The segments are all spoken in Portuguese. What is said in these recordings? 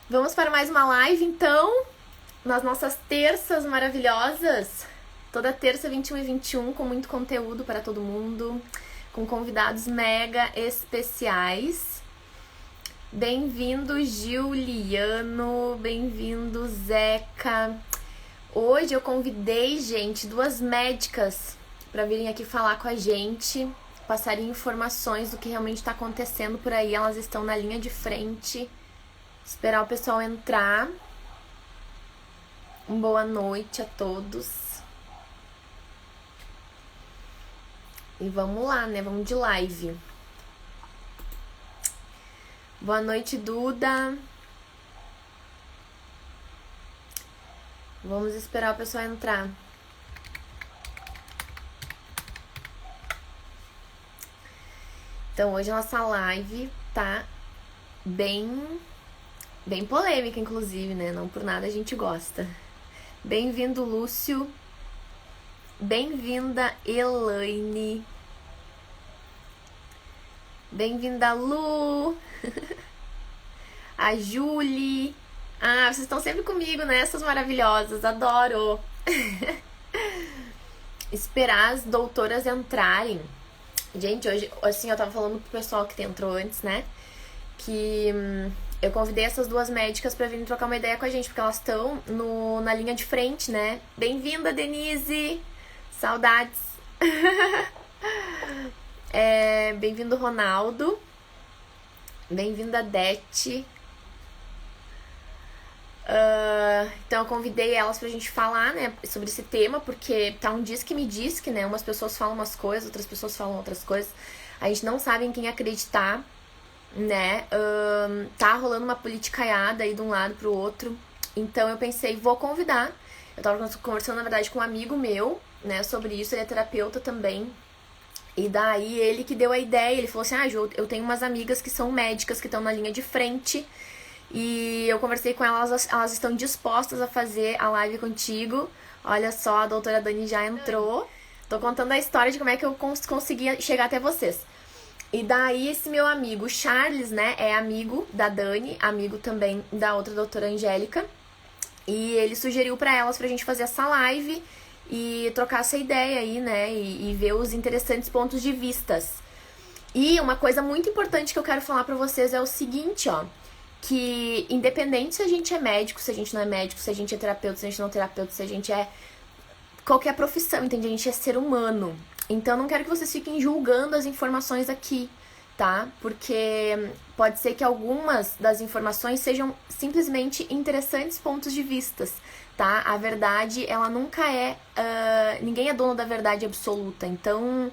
Vamos para mais uma live, então, nas nossas terças maravilhosas. Toda terça, 21 e 21, com muito conteúdo para todo mundo, com convidados mega especiais. Bem-vindo, Juliano, bem-vindo, Zeca. Hoje eu convidei, gente, duas médicas para virem aqui falar com a gente, passarem informações do que realmente está acontecendo por aí. Elas estão na linha de frente. Esperar o pessoal entrar. Boa noite a todos. E vamos lá, né? Vamos de live. Boa noite, Duda. Vamos esperar o pessoal entrar. Então, hoje a nossa live tá bem polêmica, inclusive, né? Não por nada a gente gosta. Bem-vindo, Lúcio. Bem-vinda, Elaine. Bem-vinda, Lu. A Julie. Ah, vocês estão sempre comigo, né? Essas maravilhosas. Adoro. Esperar as doutoras entrarem. Gente, hoje, assim, eu tava falando pro pessoal que entrou antes, né? Que eu convidei essas duas médicas pra virem trocar uma ideia com a gente, porque elas estão na linha de frente, né? Bem-vinda, Denise! Saudades! Bem-vindo, Ronaldo. Bem-vinda, Dete. Então eu convidei elas pra gente falar, né, sobre esse tema, porque tá um diz que me diz que, né, umas pessoas falam umas coisas, outras pessoas falam outras coisas. A gente não sabe em quem acreditar, né? Tá rolando uma politicaiada aí de um lado pro outro. Então eu pensei, vou convidar. Eu tava conversando, na verdade, com um amigo meu, né, sobre isso. Ele é terapeuta também. E daí ele que deu a ideia. Ele falou assim, ah, Ju, eu tenho umas amigas que são médicas, que estão na linha de frente. E eu conversei com elas, elas estão dispostas a fazer a live contigo. Olha só, a doutora Dani já entrou. Tô contando a história de como é que eu consegui chegar até vocês. E daí esse meu amigo Charles, né, é amigo da Dani, amigo também da outra doutora Angélica. E ele sugeriu pra elas pra gente fazer essa live e trocar essa ideia aí, né, e ver os interessantes pontos de vistas. E uma coisa muito importante que eu quero falar pra vocês é o seguinte, ó, que independente se a gente é médico, se a gente não é médico, se a gente é terapeuta, se a gente não é terapeuta, se a gente é qualquer profissão, entende? A gente é ser humano. Então não quero que vocês fiquem julgando as informações aqui, tá? Porque pode ser que algumas das informações sejam simplesmente interessantes pontos de vistas, tá? A verdade, ela nunca é... ninguém é dono da verdade absoluta. Então,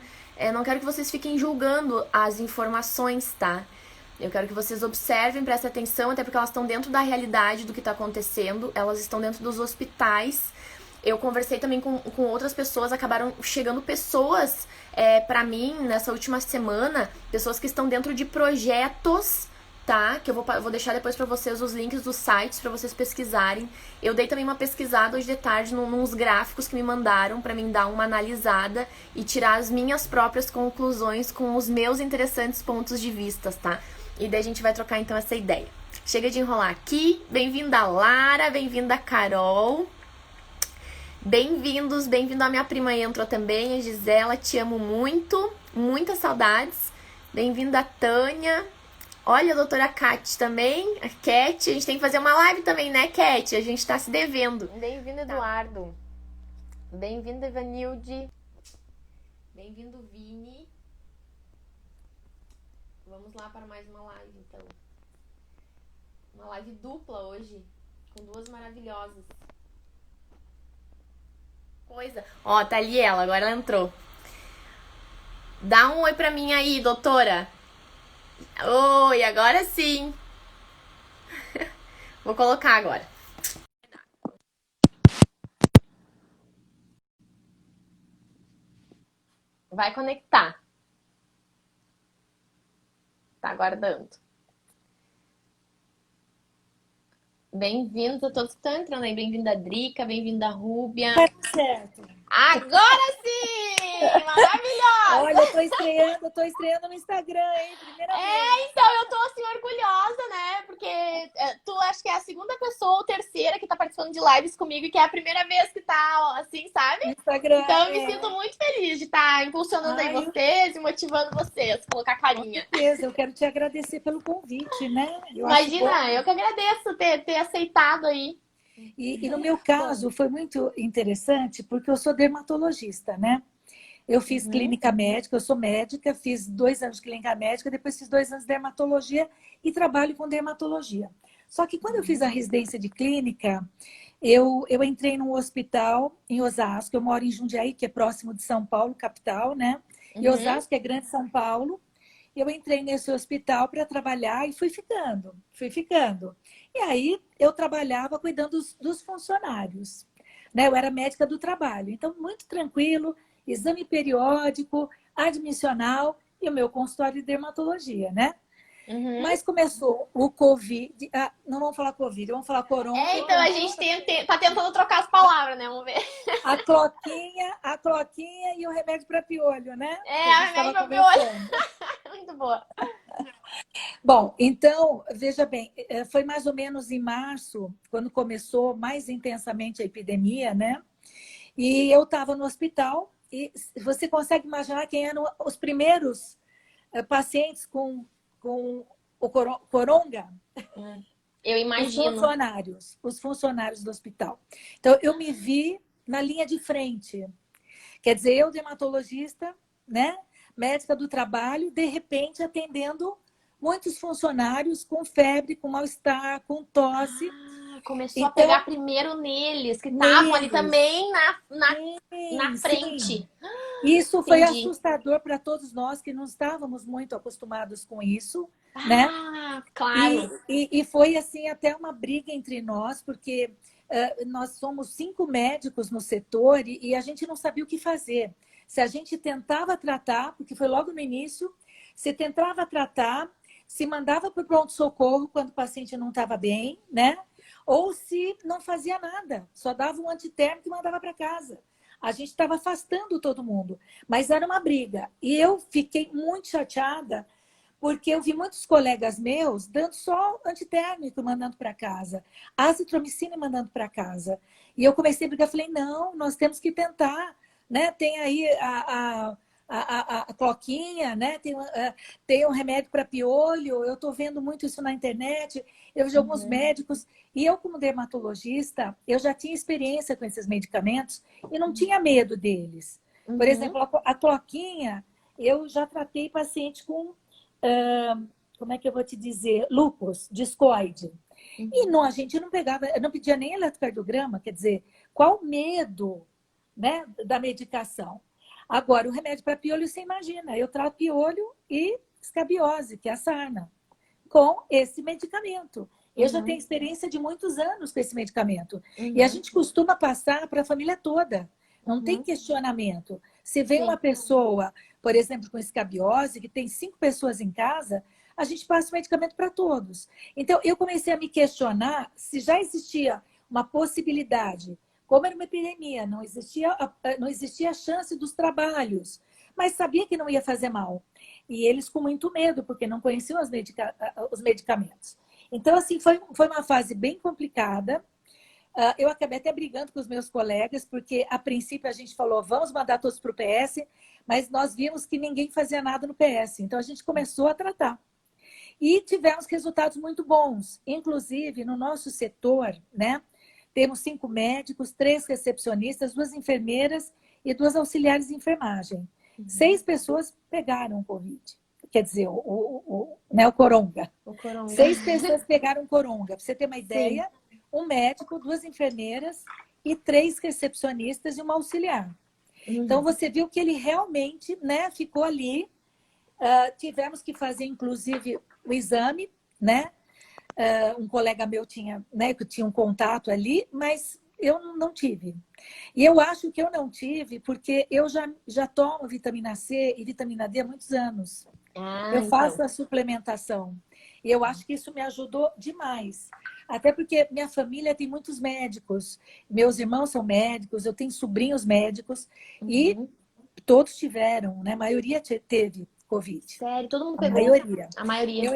não quero que vocês fiquem julgando as informações, tá? Eu quero que vocês observem, prestem atenção, até porque elas estão dentro da realidade do que está acontecendo. Elas estão dentro dos hospitais. Eu conversei também com outras pessoas, acabaram chegando pessoas pra mim nessa última semana, pessoas que estão dentro de projetos, tá? Que eu vou deixar depois pra vocês os links dos sites pra vocês pesquisarem. Eu dei também uma pesquisada hoje de tarde nos gráficos que me mandaram pra mim dar uma analisada e tirar as minhas próprias conclusões com os meus interessantes pontos de vista, tá? E daí a gente vai trocar então essa ideia. Chega de enrolar aqui. Bem-vinda Lara, bem-vinda Carol. Bem-vindos, bem-vindo a minha prima entrou também, a Gisela, te amo muito, muitas saudades. Bem-vinda Tânia. Olha a doutora Kat também, a Cat, a gente tem que fazer uma live também, né, Cat? A gente tá se devendo. Bem-vindo, Eduardo. Bem-vindo, Evanilde. Bem-vindo, Vini. Vamos lá para mais uma live, então. Uma live dupla hoje, com duas maravilhosas. Coisa. Ó, tá ali ela, agora ela entrou. Dá um oi pra mim aí, doutora. Oi, agora sim. Vou colocar agora. Vai conectar. Tá aguardando. Bem-vindos a todos que estão entrando aí. Bem-vinda, Drica. Bem-vinda, Rúbia. Tá certo. Agora sim! Olha, Maravilhosa! eu tô estreando no Instagram, hein? Primeira vez. Então eu tô assim orgulhosa, né? Porque tu acho que é a segunda pessoa ou terceira que tá participando de lives comigo e que é a primeira vez que tá assim, sabe? No Instagram, Então eu me sinto é. muito feliz de estar impulsionando aí Ai, vocês e motivando vocês, colocar com carinha. certeza. Eu quero te agradecer pelo convite, né? Eu acho bom. Imagina, eu que agradeço ter aceitado aí. E no meu Bom. caso foi muito interessante porque eu sou dermatologista, né? Eu fiz Uhum, clínica médica, eu sou médica, fiz 2 anos de clínica médica, depois fiz 2 anos de dermatologia e trabalho com dermatologia. Só que quando eu fiz a residência de clínica, eu entrei num hospital em Osasco, eu moro em Jundiaí, que é próximo de São Paulo, capital, né? E uhum. Osasco, que é grande São Paulo. Eu entrei nesse hospital para trabalhar e fui ficando, fui ficando. E aí eu trabalhava cuidando dos funcionários, né? Eu era médica do trabalho, então muito tranquilo, exame periódico, admissional e o meu consultório de dermatologia, né? Uhum. Mas começou o Covid, não vamos falar Covid, vamos falar corona, É, porque então a corona gente tá tentando trocar as palavras, né? Vamos ver. a cloquinha e o remédio para piolho, né? Que É, a a gente remédio estava pra piolho. conversando. Muito boa. Bom, então, veja bem, foi mais ou menos em março, quando começou mais intensamente a epidemia, né? E eu estava no hospital e você consegue imaginar quem eram os primeiros pacientes com o coronga? Eu imagino. Os funcionários do hospital. Então, eu me vi na linha de frente. Quer dizer, eu, dermatologista, né? Médica do trabalho, de repente atendendo muitos funcionários com febre, com mal-estar, com tosse. Ah, começou a Então, pegar primeiro neles, que estavam ali neles, também na sim, sim. frente. Isso foi Entendi. assustador para todos nós que não estávamos muito acostumados com isso, né? Ah, E, claro. e foi assim até uma briga entre nós, porque nós somos 5 médicos no setor e a gente não sabia o que fazer. Se a gente tentava tratar, porque foi logo no início, se tentava tratar, se mandava para o pronto-socorro quando o paciente não estava bem, né? Ou se não fazia nada, só dava um antitérmico e mandava para casa. A gente estava afastando todo mundo, mas era uma briga. E eu fiquei muito chateada porque eu vi muitos colegas meus dando só antitérmico e mandando para casa, azitromicina e mandando para casa. E eu comecei a brigar, falei, não, nós temos que tentar, né? Tem aí a cloquinha, né? Tem um remédio para piolho, eu estou vendo muito isso na internet, eu vejo alguns Uhum, médicos, e eu, como dermatologista, eu já tinha experiência com esses medicamentos e não tinha medo deles. Por uhum, exemplo, a cloquinha, eu já tratei paciente com como é que eu vou te dizer, lúpus, discoide. E uhum, não, a gente não pegava, não pedia nem eletrocardiograma, quer dizer, qual o medo, né, da medicação? Agora, o remédio para piolho, você imagina, eu trato piolho e escabiose, que é a sarna, com esse medicamento. Eu já tenho uhum, experiência de muitos anos com esse medicamento. E a uhum, gente costuma passar para a família toda. Não tem uhum. questionamento. Se vem uma Sim. pessoa, por exemplo, com escabiose, que tem 5 pessoas em casa, a gente passa o medicamento para todos. Então, eu comecei a me questionar se já existia uma possibilidade. Como era uma epidemia, não existia a chance dos trabalhos, mas sabia que não ia fazer mal. E eles com muito medo, porque não conheciam os medicamentos. Então, assim, foi uma fase bem complicada. Eu acabei até brigando com os meus colegas, porque a princípio a gente falou, vamos mandar todos para o PS, mas nós vimos que ninguém fazia nada no PS. Então, a gente começou a tratar. E tivemos resultados muito bons. Inclusive, no nosso setor, né? Temos 5 médicos, 3 recepcionistas, 2 enfermeiras e 2 auxiliares de enfermagem. Uhum. 6 pessoas pegaram o Covid. Quer dizer, né, o coronga. O coronga. 6 pessoas pegaram coronga. Para você ter uma Sim. ideia, um médico, 2 enfermeiras e 3 recepcionistas e uma auxiliar. Então, Uhum. você viu que ele realmente, né, ficou ali. Tivemos que fazer, inclusive, o exame, né? Um colega meu tinha, né, que tinha um contato ali, mas eu não tive. E eu acho que eu não tive porque eu já tomo vitamina C e vitamina D há muitos anos. Ah, Eu então. faço a suplementação. E eu acho que isso me ajudou demais. Até porque minha família tem muitos médicos. Meus irmãos são médicos, eu tenho sobrinhos médicos. E Uhum. todos tiveram, né? A maioria teve Covid. Sério, todo mundo A pegou. maioria. A maioria.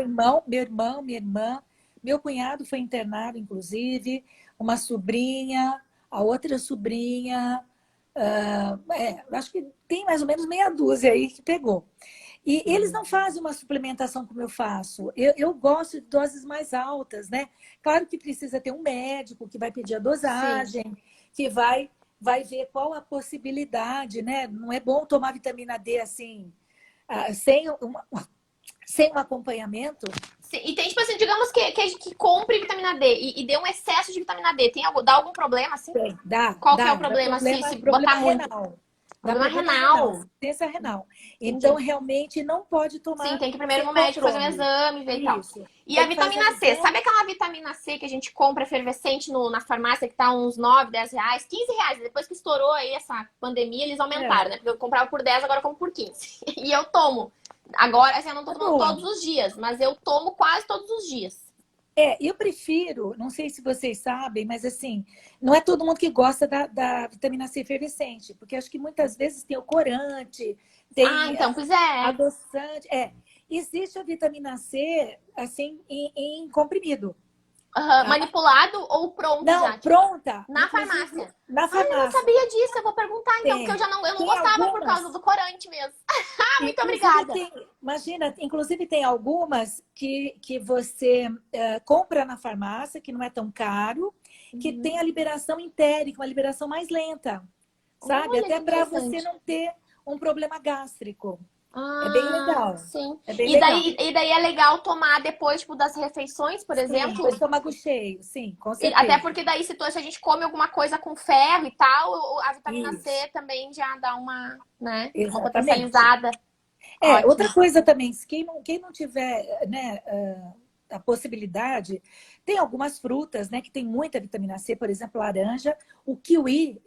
Minha irmã, meu cunhado foi internado, inclusive, uma sobrinha, a outra sobrinha, acho que tem mais ou menos meia dúzia aí que pegou. E eles não fazem uma suplementação como eu faço. Eu gosto de doses mais altas, né? Claro que precisa ter um médico que vai pedir a dosagem, sim, que vai ver qual a possibilidade, né? Não é bom tomar vitamina D assim, sem um acompanhamento. Sim, e tem, tipo assim, digamos que compre vitamina D e dê um excesso de vitamina D. Dá algum problema, assim? Tem, dá. Qual que é o problema, se botar muito? Renal. Problema renal. Ciência renal. Entendi. Então, realmente, não pode tomar. Sim, tem que primeiro ir no médico fazer um exame, ver e tal. E a vitamina C, sabe aquela vitamina C que a gente compra efervescente na farmácia que tá uns 9, 10 reais, 15 reais? Depois que estourou aí essa pandemia, eles aumentaram, né? Porque eu comprava por 10, agora eu compro por 15. E eu tomo. Agora, assim, eu não tô tomando todos os dias, mas eu tomo quase todos os dias. Eu prefiro, não sei se vocês sabem, mas assim, não é todo mundo que gosta da vitamina C efervescente, porque acho que muitas vezes tem o corante, tem então, pois é. adoçante. Existe a vitamina C, assim, em comprimido. Manipulado ou pronto? Não, já? Pronta. Na farmácia. Na farmácia. Eu não sabia disso, eu vou perguntar então, porque eu não gostava por causa do corante mesmo. Muito obrigada. Imagina, inclusive tem algumas que você compra na farmácia, que não é tão caro, que tem a liberação entérica, uma liberação mais lenta, sabe? Olha, até para você não ter um problema gástrico. É bem legal. Sim. É bem legal. Daí é legal tomar depois, tipo, das refeições, por exemplo? Depois do estômago cheio, sim, com certeza. Até porque daí, se a gente come alguma coisa com ferro e tal, a vitamina C também já dá uma, né, uma potencializada. Outra coisa também, quem não tiver, né, a possibilidade, tem algumas frutas, né, que tem muita vitamina C, por exemplo, laranja. O kiwi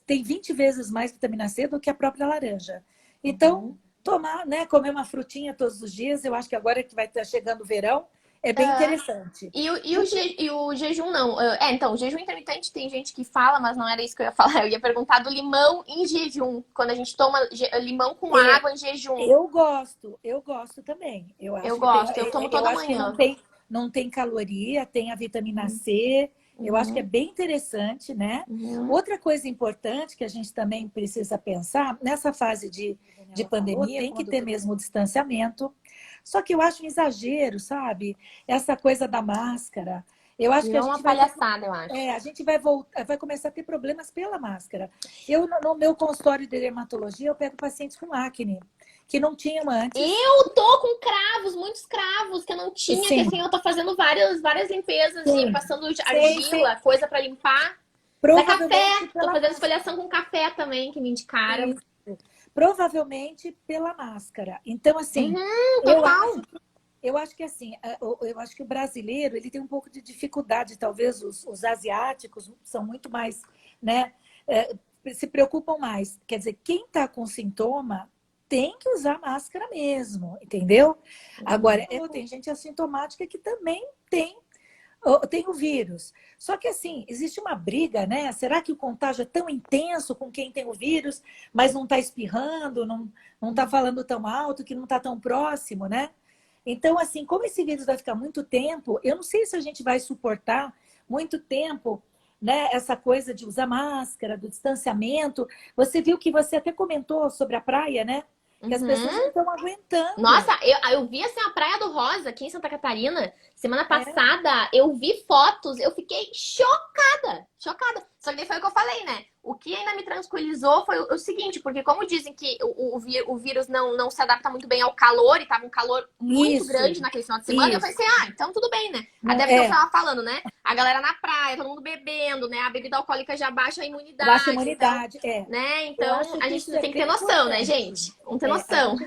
tem 20 vezes mais vitamina C do que a própria laranja. Então, tomar, né, comer uma frutinha todos os dias, eu acho que agora que vai estar chegando o verão, é bem interessante. E o jejum não. Então, o jejum intermitente tem gente que fala, mas não era isso que eu ia falar. Eu ia perguntar do limão em jejum. Quando a gente toma limão com água em jejum. Eu gosto também. Eu tomo toda manhã. Não tem caloria, tem a vitamina C. Eu acho que é bem interessante, né? Outra coisa importante que a gente também precisa pensar, nessa fase de pandemia, tem que ter mesmo o distanciamento. Só que eu acho um exagero, sabe? Essa coisa da máscara. Eu acho que a gente uma palhaçada, eu acho. A gente vai começar a ter problemas pela máscara. Eu, no meu consultório de dermatologia, eu pego pacientes com acne, que não tinham antes. Eu tô com cravos, muitos cravos, que eu não tinha, que assim, eu tô fazendo várias limpezas, passando argila, coisa pra limpar. Café, tô fazendo esfoliação com café também, que me indicaram. Isso. Provavelmente pela máscara. Então, assim, eu acho que assim, eu acho que o brasileiro ele tem um pouco de dificuldade, talvez os asiáticos são muito mais, né, se preocupam mais. Quer dizer, quem está com sintoma tem que usar máscara mesmo, entendeu? Agora, tem gente assintomática que também tem o vírus. Só que assim, existe uma briga, né? Será que o contágio é tão intenso com quem tem o vírus, mas não está espirrando, não está falando tão alto, que não está tão próximo, né? Então, assim, como esse vírus vai ficar muito tempo, eu não sei se a gente vai suportar muito tempo, né? Essa coisa de usar máscara, do distanciamento. Você viu que você até comentou sobre a praia, né? Que as pessoas não estão aguentando. Nossa, eu vi assim a Praia do Rosa aqui em Santa Catarina. Semana passada eu vi fotos, eu fiquei chocada. Só que daí foi o que eu falei, né? O que ainda me tranquilizou foi o seguinte, porque como dizem que o vírus não se adapta muito bem ao calor, e tava um calor muito grande naquele final de semana, eu pensei, então tudo bem, né? Até porque eu tava falando, né? A galera na praia, todo mundo bebendo, né? A bebida alcoólica já baixa a imunidade. Baixa a imunidade, né? Então, a gente tem que ter noção, né, gente? Vamos ter noção.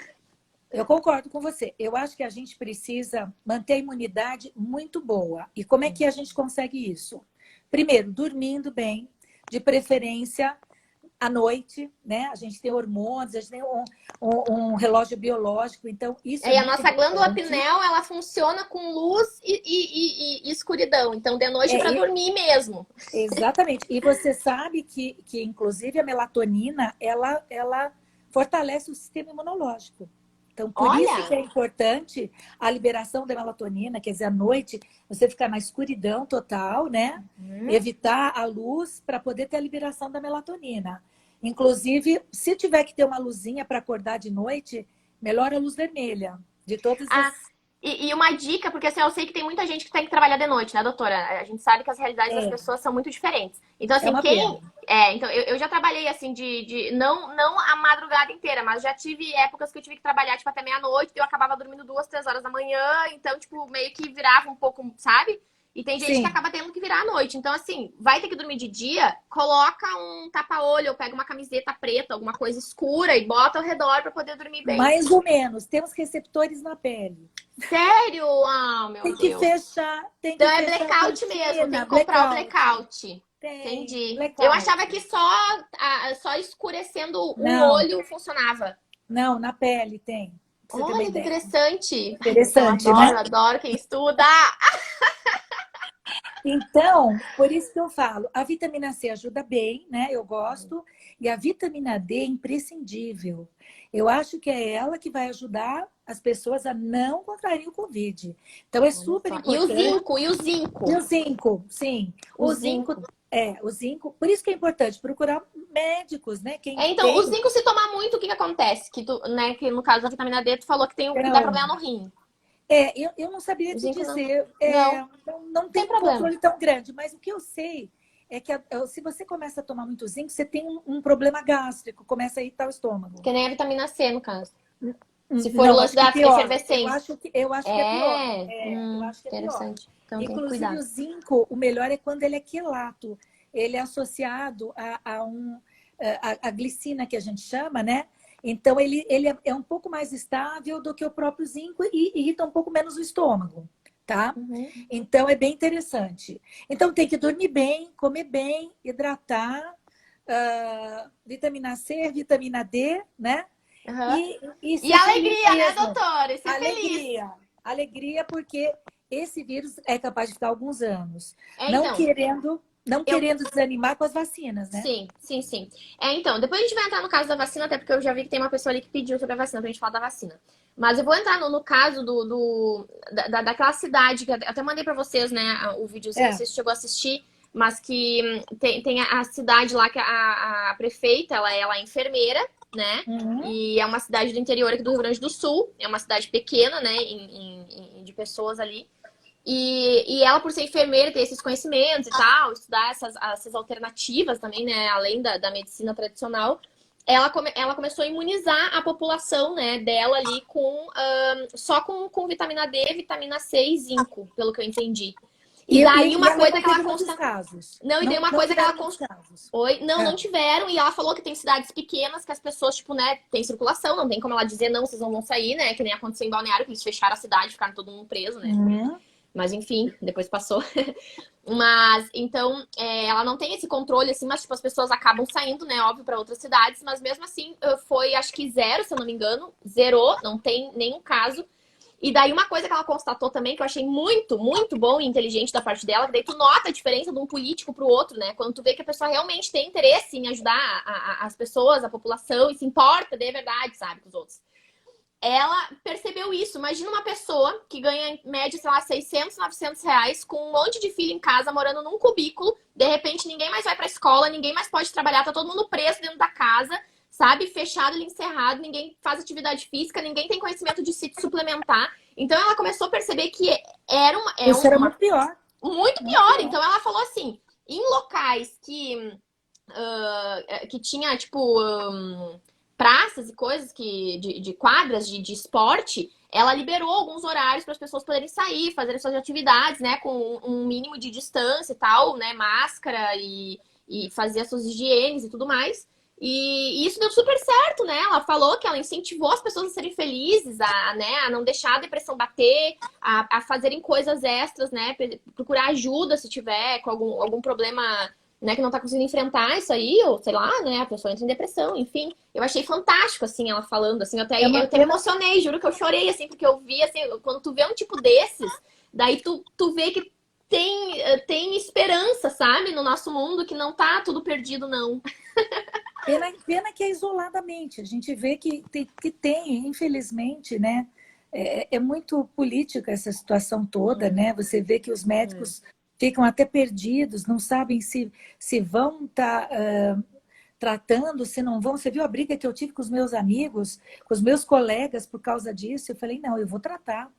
Eu concordo com você. Eu acho que a gente precisa manter a imunidade muito boa. E como é que a gente consegue isso? Primeiro, dormindo bem, de preferência à noite, né? A gente tem hormônios, a gente tem um relógio biológico, então isso a nossa glândula pineal, ela funciona com luz e escuridão, então de noite para dormir mesmo. Exatamente. E você sabe que inclusive a melatonina, ela fortalece o sistema imunológico. Então, por isso que Olha, é importante a liberação da melatonina, quer dizer, à noite você ficar na escuridão total, né? hum, Evitar a luz para poder ter a liberação da melatonina. Inclusive, se tiver que ter uma luzinha para acordar de noite, melhor a luz vermelha, de todas ah, as. e uma dica, porque assim, eu sei que tem muita gente que tem que trabalhar de noite, né, doutora? A gente sabe que as realidades das É, pessoas são muito diferentes. Então, é assim, uma pena. quem. É, então, eu já trabalhei assim não a madrugada inteira, mas já tive épocas que eu tive que trabalhar, tipo, até meia-noite, eu acabava dormindo 2, 3 horas da manhã, então, tipo, meio que virava um pouco, sabe? E tem gente que Sim, acaba tendo que virar à noite. Então, assim, vai ter que dormir de dia, coloca um tapa-olho, ou pega uma camiseta preta, alguma coisa escura e bota ao redor pra poder dormir bem. mais ou menos. Temos receptores na pele. Sério? Ah, meu Deus. Tem Então que é fechar a blackout mesmo, tem cortina, que comprar o blackout. blackout. Tem, Entendi. Eu achava blackout. que só escurecendo o Não, olho funcionava. não, na pele tem, pra você ter uma Olha que ideia. interessante. Ai, eu Interessante, né? adoro quem estuda. Então, por isso que eu falo, a vitamina C ajuda bem, né? Eu gosto. E a vitamina D é imprescindível. Eu acho que é ela que vai ajudar as pessoas a não contraírem o Covid. Então, é Olha super só. E o importante. zinco, e o E zinco. o zinco, sim. O O zinco, zinco. o zinco. Por isso que é importante procurar médicos, né? Quem É, então, o tem. zinco se tomar muito, o que que acontece? Que tu, né, que no caso da vitamina D, tu falou que que dá Então, problema no rim. eu não saberia O te zinco não. dizer, Não, não tem tem um problema. controle tão grande, mas o que eu sei é que se você começa a tomar muito zinco, você tem um problema gástrico, começa a irritar o estômago. Que nem a vitamina C, no caso. Se for o Não, lance acho que da piora. efervescência. Eu acho que é pior. É, Eu acho que é pior. interessante. Então tem que Inclusive, cuidar. o zinco, o melhor é quando ele é quelato. Ele é associado a glicina, que a gente chama, né? Então, ele é um pouco mais estável do que o próprio zinco e irrita um pouco menos o estômago, tá? Uhum. Então, é bem interessante. Então, tem que dormir bem, comer bem, hidratar, vitamina C, vitamina D, né? Uhum. E E ser feliz alegria, né, mesmo. doutora? E ser feliz. Alegria. Alegria, porque esse vírus é capaz de ficar alguns anos. É, Não então, querendo, não eu. querendo desanimar com as vacinas, né? Sim, sim, sim. É, então, depois a gente vai entrar no caso da vacina, até porque eu já vi que tem uma pessoa ali que pediu sobre a vacina, pra gente falar da vacina. Mas eu vou entrar no caso daquela cidade, que eu até mandei pra vocês, né, o videozinho, não É. sei se chegou a assistir, mas que tem a cidade lá que a prefeita, ela é enfermeira, né? Uhum. E é uma cidade do interior aqui do Rio Grande do Sul, é uma cidade pequena, né, de pessoas ali. E ela, por ser enfermeira, ter esses conhecimentos e tal, estudar essas alternativas também, né, além da medicina tradicional, ela começou a imunizar a população, né, dela ali só com vitamina D, vitamina C e zinco, pelo que eu entendi. E daí E uma ela coisa não que ela teve muitos consta. casos. Não, e daí Não, uma não coisa que ela tiveram muitos consta. casos. Oi? Não, É. não tiveram. E ela falou que tem cidades pequenas que as pessoas, tipo, né, tem circulação, não tem como ela dizer, não, vocês não vão sair, né? Que nem aconteceu em Balneário, que eles fecharam a cidade, ficaram todo mundo preso, né? Uhum. Mas enfim, depois passou. Mas, então, ela não tem esse controle, assim, mas, tipo, as pessoas acabam saindo, né, óbvio, para outras cidades, mas mesmo assim, foi, acho que zero, se eu não me engano, zerou, não tem nenhum caso. E daí, uma coisa que ela constatou também, que eu achei muito, muito bom e inteligente da parte dela, que daí tu nota a diferença de um político pro outro, né? Quando tu vê que a pessoa realmente tem interesse em ajudar as pessoas, a população, e se importa de verdade, sabe, com os outros. Ela percebeu isso. Imagina uma pessoa que ganha em média, sei lá, 600, 900 reais, com um monte de filho em casa, morando num cubículo. De repente, ninguém mais vai pra escola, ninguém mais pode trabalhar, tá todo mundo preso dentro da casa, sabe? Fechado ali, encerrado, ninguém faz atividade física, ninguém tem conhecimento de se suplementar. Então, ela começou a perceber que Isso era muito pior. muito Muito pior. pior. Então, ela falou assim, em locais que tinha, tipo, praças e coisas de quadras de esporte, ela liberou alguns horários para as pessoas poderem sair, fazer suas atividades, né, com um mínimo de distância e tal, né, máscara e fazer as suas higienes e tudo mais. E isso deu super certo, né? Ela falou que ela incentivou as pessoas a serem felizes, né, a não deixar a depressão bater, a fazerem coisas extras, né? Procurar ajuda se tiver com algum problema, né, que não tá conseguindo enfrentar isso aí, ou sei lá, né, a pessoa entra em depressão, enfim. Eu achei fantástico, assim, ela falando, assim, É uma eu até me pena. emocionei, juro que eu chorei, assim, porque eu vi, assim, quando tu vê um tipo desses, daí tu vê que tem esperança, sabe, no nosso mundo, que não tá tudo perdido, não. Pena que é isoladamente. A gente vê que tem, infelizmente, né? É muito política essa situação toda, né? Você vê que os médicos ficam até perdidos, não sabem se vão estar tratando, se não vão. Você viu a briga que eu tive com os meus amigos, com os meus colegas por causa disso? Eu falei, não, eu vou tratar.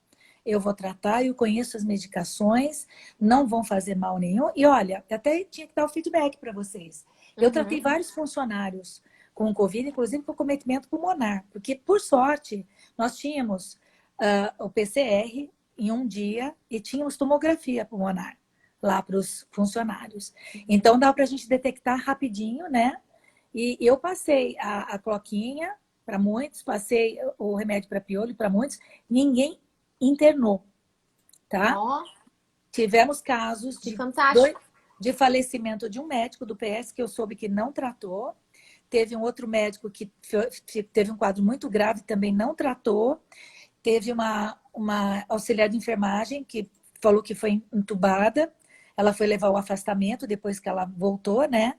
Eu vou tratar, eu conheço as medicações, não vão fazer mal nenhum. E olha, até tinha que dar o feedback para vocês. Eu tratei vários funcionários com Covid, inclusive com cometimento pulmonar, porque, por sorte, nós tínhamos o PCR em um dia e tínhamos tomografia pulmonar lá para os funcionários. Então, dá para a gente detectar rapidinho, né? E eu passei a cloquinha para muitos, passei o remédio para piolho para muitos, ninguém internou, tá? Ó, Tivemos casos que fantástico. de falecimento de um médico do PS que eu soube que não tratou. Teve um outro médico que teve um quadro muito grave, também não tratou. Teve uma auxiliar de enfermagem que falou que foi entubada. Ela foi levar o afastamento depois que ela voltou, né?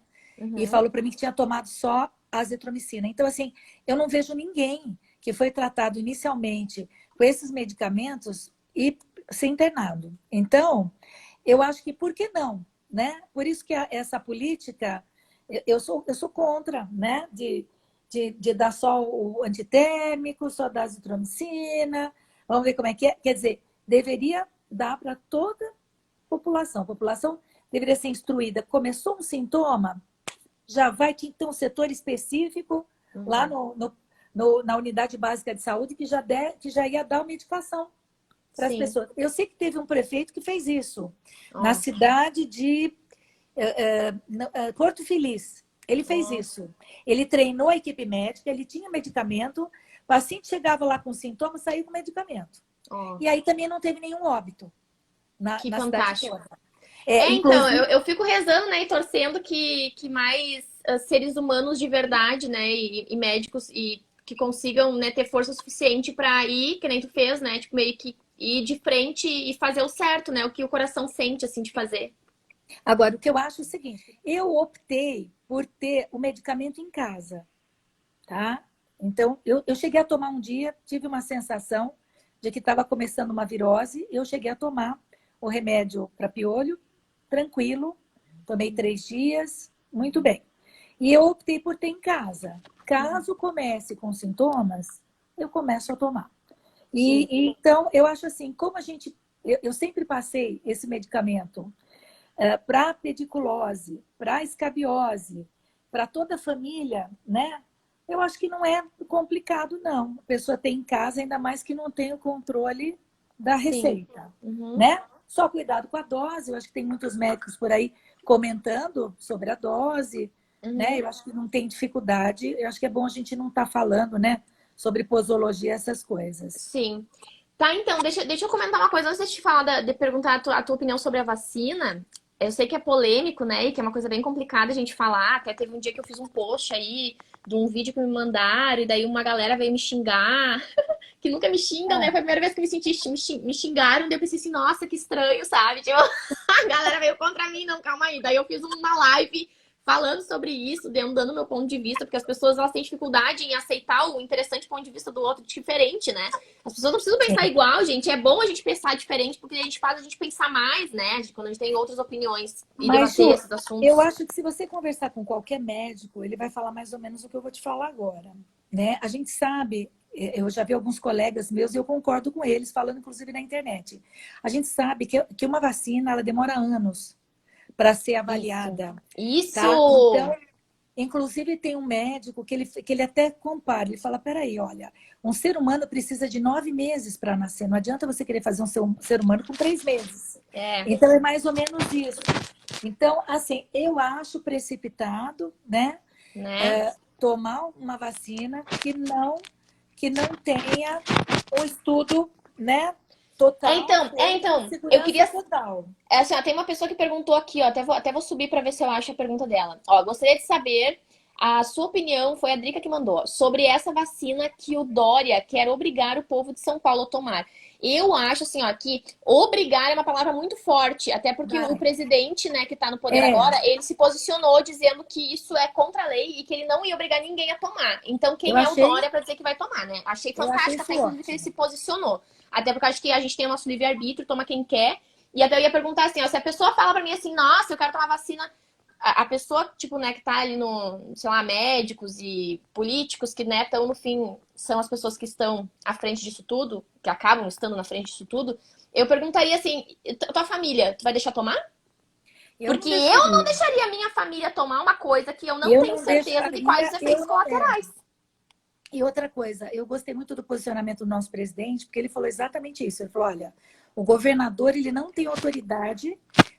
E falou para mim que tinha tomado só azitromicina. Então, assim, eu não vejo ninguém que foi tratado inicialmente com esses medicamentos e ser internado. Então, eu acho que por que não, né? Por isso que essa política, eu sou contra, né? De dar só o antitérmico, só dar azitromicina. Vamos ver como é que é. Quer dizer, deveria dar para toda a população. A população deveria ser instruída. Começou um sintoma, já vai ter um setor específico lá na unidade básica de saúde que já ia dar medicação para as pessoas. Eu sei que teve um prefeito que fez isso na cidade de Porto Feliz. Ele fez isso. Ele treinou a equipe médica, ele tinha medicamento, o paciente chegava lá com sintomas, saiu com medicamento. E aí também não teve nenhum óbito na cidade toda. Então, eu fico rezando, né, e torcendo que mais seres humanos de verdade, né, e médicos e que consigam, né, ter força suficiente para ir, que nem tu fez, né, tipo, meio que ir de frente e fazer o certo, né, o que o coração sente, assim, de fazer. Agora, o que eu acho é o seguinte, eu optei por ter o medicamento em casa, tá? Então, eu cheguei a tomar um dia, tive uma sensação de que estava começando uma virose, eu cheguei a tomar o remédio para piolho, tranquilo, tomei 3 dias, muito bem. E eu optei por ter em casa. Caso comece com sintomas, eu começo a tomar. E então, eu acho assim, como a gente... Eu sempre passei esse medicamento para pediculose, para escabiose, para toda a família, né? Eu acho que não é complicado, não. A pessoa tem em casa, ainda mais que não tem o controle da receita, né? Só cuidado com a dose. Eu acho que tem muitos médicos por aí comentando sobre a dose, né? Eu acho que não tem dificuldade. Eu acho que é bom a gente não estar falando, né? Sobre posologia, essas coisas. Sim. Tá, então, deixa eu comentar uma coisa antes de te falar, de perguntar a tua opinião sobre a vacina. Eu sei que é polêmico, né? E que é uma coisa bem complicada a gente falar. Até teve um dia que eu fiz um post aí de um vídeo que me mandaram, e daí uma galera veio me xingar, que nunca me xingam, né? Foi a primeira vez que me xingaram, daí eu pensei assim, nossa, que estranho, sabe? Tipo, a galera veio contra mim, não, calma aí. Daí eu fiz uma live falando sobre isso, dando meu ponto de vista, porque as pessoas elas têm dificuldade em aceitar o interessante ponto de vista do outro diferente, né? As pessoas não precisam pensar igual, gente. É bom a gente pensar diferente, porque a gente faz a gente pensar mais, né? Quando a gente tem outras opiniões e debater esses assuntos. Eu acho que se você conversar com qualquer médico, ele vai falar mais ou menos o que eu vou te falar agora, né? A gente sabe, eu já vi alguns colegas meus e eu concordo com eles, falando inclusive na internet. A gente sabe que uma vacina, ela demora anos para ser avaliada. Isso! Tá? Então, inclusive tem um médico que ele até compara, ele fala, peraí, olha, um ser humano precisa de 9 meses para nascer, não adianta você querer fazer um ser humano com 3 meses. Então, é mais ou menos isso. Então, assim, eu acho precipitado, né? Tomar uma vacina que não tenha um estudo, né? Total. Então, eu queria... Total. Assim, ó, tem uma pessoa que perguntou aqui, ó, até vou subir para ver se eu acho a pergunta dela. Ó, gostaria de saber a sua opinião, foi a Drica que mandou, sobre essa vacina que o Dória quer obrigar o povo de São Paulo a tomar. Eu acho, assim, ó, que obrigar é uma palavra muito forte, até porque o presidente, né, que tá no poder agora, ele se posicionou dizendo que isso é contra a lei e que ele não ia obrigar ninguém a tomar. Então, quem é o Dória pra dizer que vai tomar, né? Achei fantástico até, inclusive, que ele se posicionou. Até porque eu acho que a gente tem o nosso livre-arbítrio, toma quem quer. E até eu ia perguntar assim, ó, se a pessoa fala pra mim assim, nossa, eu quero tomar vacina, a pessoa, tipo, né, que tá ali no, sei lá, médicos e políticos que, né, estão no fim, são as pessoas que estão à frente disso tudo, que acabam estando na frente disso tudo, eu perguntaria assim, tua família, tu vai deixar tomar? Porque eu não deixaria a minha família tomar uma coisa que eu não tenho certeza de quais os efeitos colaterais. E outra coisa, eu gostei muito do posicionamento do nosso presidente, porque ele falou exatamente isso. Ele falou, olha, o governador ele não tem autoridade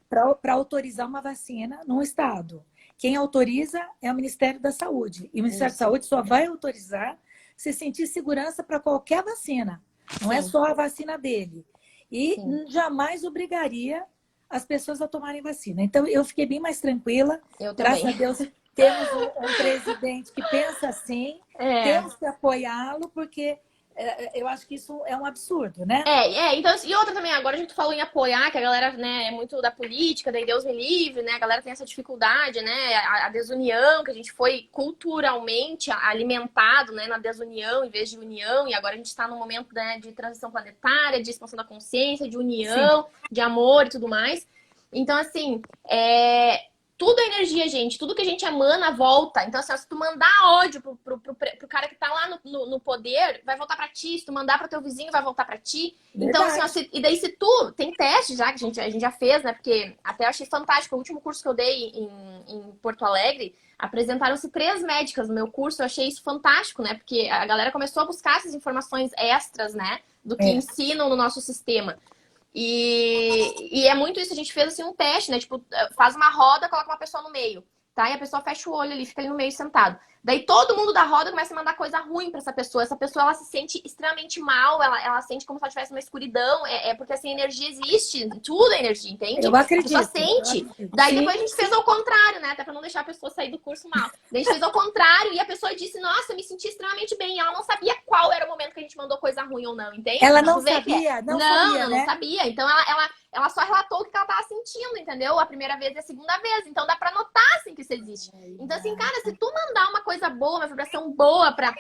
para autorizar uma vacina num estado. Quem autoriza é o Ministério da Saúde. E o Ministério da Saúde só vai autorizar se sentir segurança para qualquer vacina. Não é só a vacina dele. E jamais obrigaria as pessoas a tomarem vacina. Então, eu fiquei bem mais tranquila. Graças a Deus, temos um presidente que pensa assim. Temos que apoiá-lo, porque eu acho que isso é um absurdo, né? Então, e outra também, agora a gente falou em apoiar, que a galera, né, é muito da política, daí Deus me livre, né? A galera tem essa dificuldade, né? A desunião, que a gente foi culturalmente alimentado, né, na desunião em vez de união, e agora a gente está num momento, né, de transição planetária, de expansão da consciência, de união, de amor e tudo mais. Então, assim, tudo é energia, gente. Tudo que a gente emana volta. Então, assim, ó, se tu mandar ódio pro cara que tá lá no poder, vai voltar pra ti. Se tu mandar pro teu vizinho, vai voltar pra ti. Então, assim, ó, e daí se tu... Tem teste já, que a gente já fez, né? Porque até eu achei fantástico. O último curso que eu dei em Porto Alegre, apresentaram-se 3 médicas no meu curso. Eu achei isso fantástico, né? Porque a galera começou a buscar essas informações extras, né? Do que ensinam no nosso sistema. E é muito isso, a gente fez assim um teste, né? Tipo, faz uma roda, coloca uma pessoa no meio, tá? E a pessoa fecha o olho ali, fica ali no meio sentado. Daí todo mundo da roda começa a mandar coisa ruim pra essa pessoa. Essa pessoa, ela se sente extremamente mal, ela sente como se ela estivesse numa escuridão. Porque assim, energia existe, tudo é energia, entende? Eu acredito. A pessoa sente. Daí depois a gente fez ao contrário, né? Até pra não deixar a pessoa sair do curso mal. Daí a gente fez ao contrário e a pessoa disse, nossa, eu me senti extremamente bem. E ela não sabia qual era o momento que a gente mandou coisa ruim ou não, entende? Ela não sabia? Não sabia. Então ela só relatou o que ela tava sentindo, entendeu? A primeira vez e a segunda vez. Então dá pra notar, assim, que isso existe. Então, assim, cara, se tu mandar uma coisa boa, uma vibração boa pra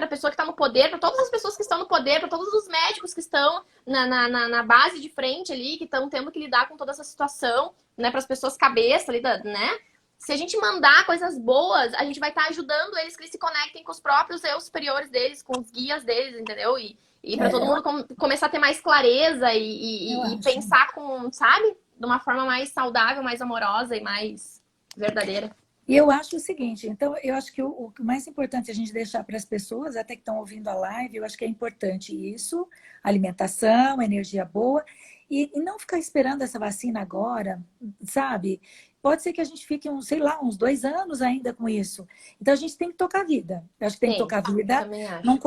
pessoa que tá no poder, pra todas as pessoas que estão no poder, pra todos os médicos que estão na base de frente ali, que estão tendo que lidar com toda essa situação, né? Pras pessoas cabeça ali, né? Se a gente mandar coisas boas, a gente vai estar ajudando eles que eles se conectem com os próprios eu superiores deles, com os guias deles, entendeu? E para todo mundo começar a ter mais clareza e pensar com, sabe? De uma forma mais saudável, mais amorosa e mais verdadeira. E eu acho o seguinte, então, eu acho que o mais importante a gente deixar para as pessoas, até que estão ouvindo a live, eu acho que é importante isso, alimentação, energia boa, e não ficar esperando essa vacina agora, sabe? Pode ser que a gente fique, uns 2 anos ainda com isso. Então, a gente tem que tocar a vida. Eu acho que tem que tocar a vida. Não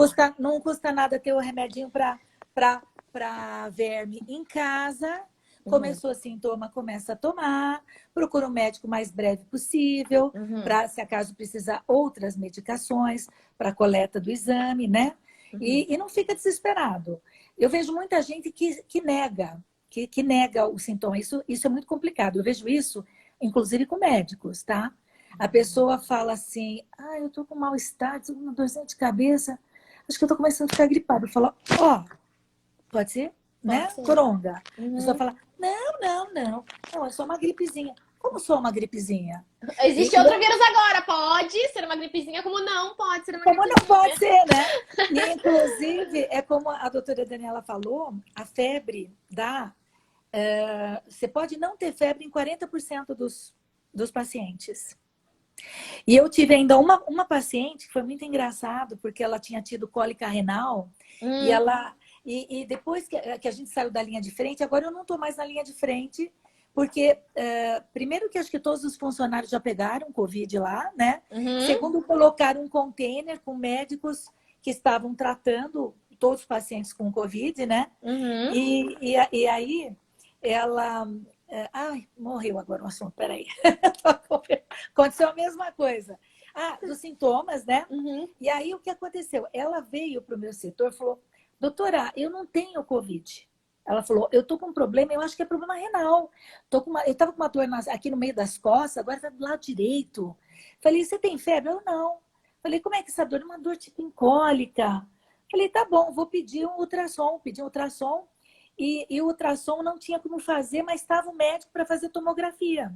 custa nada ter o remedinho para verme em casa. Começou sintoma, começa a tomar. Procura um médico o mais breve possível, para, se acaso precisar, outras medicações para coleta do exame, né? E não fica desesperado. Eu vejo muita gente que nega, que nega o sintoma. Isso é muito complicado. Eu vejo isso, inclusive, com médicos, tá? A pessoa fala assim, eu tô com mal-estar, tô com uma dorzinha de cabeça, acho que eu tô começando a ficar gripada. Eu falo, pode ser? Né? Coronga. A pessoa fala, não, é só uma gripezinha. Como só uma gripezinha? Existe outro vírus agora, pode ser uma gripezinha, como não pode ser uma gripezinha. Como não pode ser, né? E, inclusive, é como a doutora Daniela falou, a febre dá... você pode não ter febre em 40% dos pacientes. E eu tive ainda uma paciente que foi muito engraçado, porque ela tinha tido cólica renal, e ela... E depois que a gente saiu da linha de frente, agora eu não estou mais na linha de frente, porque, primeiro que acho que todos os funcionários já pegaram Covid lá, né? Segundo, colocaram um container com médicos que estavam tratando todos os pacientes com Covid, né? E aí, ela... morreu agora o assunto, peraí. Aconteceu a mesma coisa. Dos sintomas, né? E aí, o que aconteceu? Ela veio para o meu setor e falou... doutora, eu não tenho Covid. Ela falou, eu tô com um problema, eu acho que é problema renal. Eu tava com uma dor aqui no meio das costas, agora tá do lado direito. Falei, você tem febre? Eu não. Falei, como é que essa dor? Uma dor tipo em cólica. Falei, tá bom, vou pedir um ultrassom. Pedi um ultrassom e o ultrassom não tinha como fazer, mas estava o médico para fazer tomografia.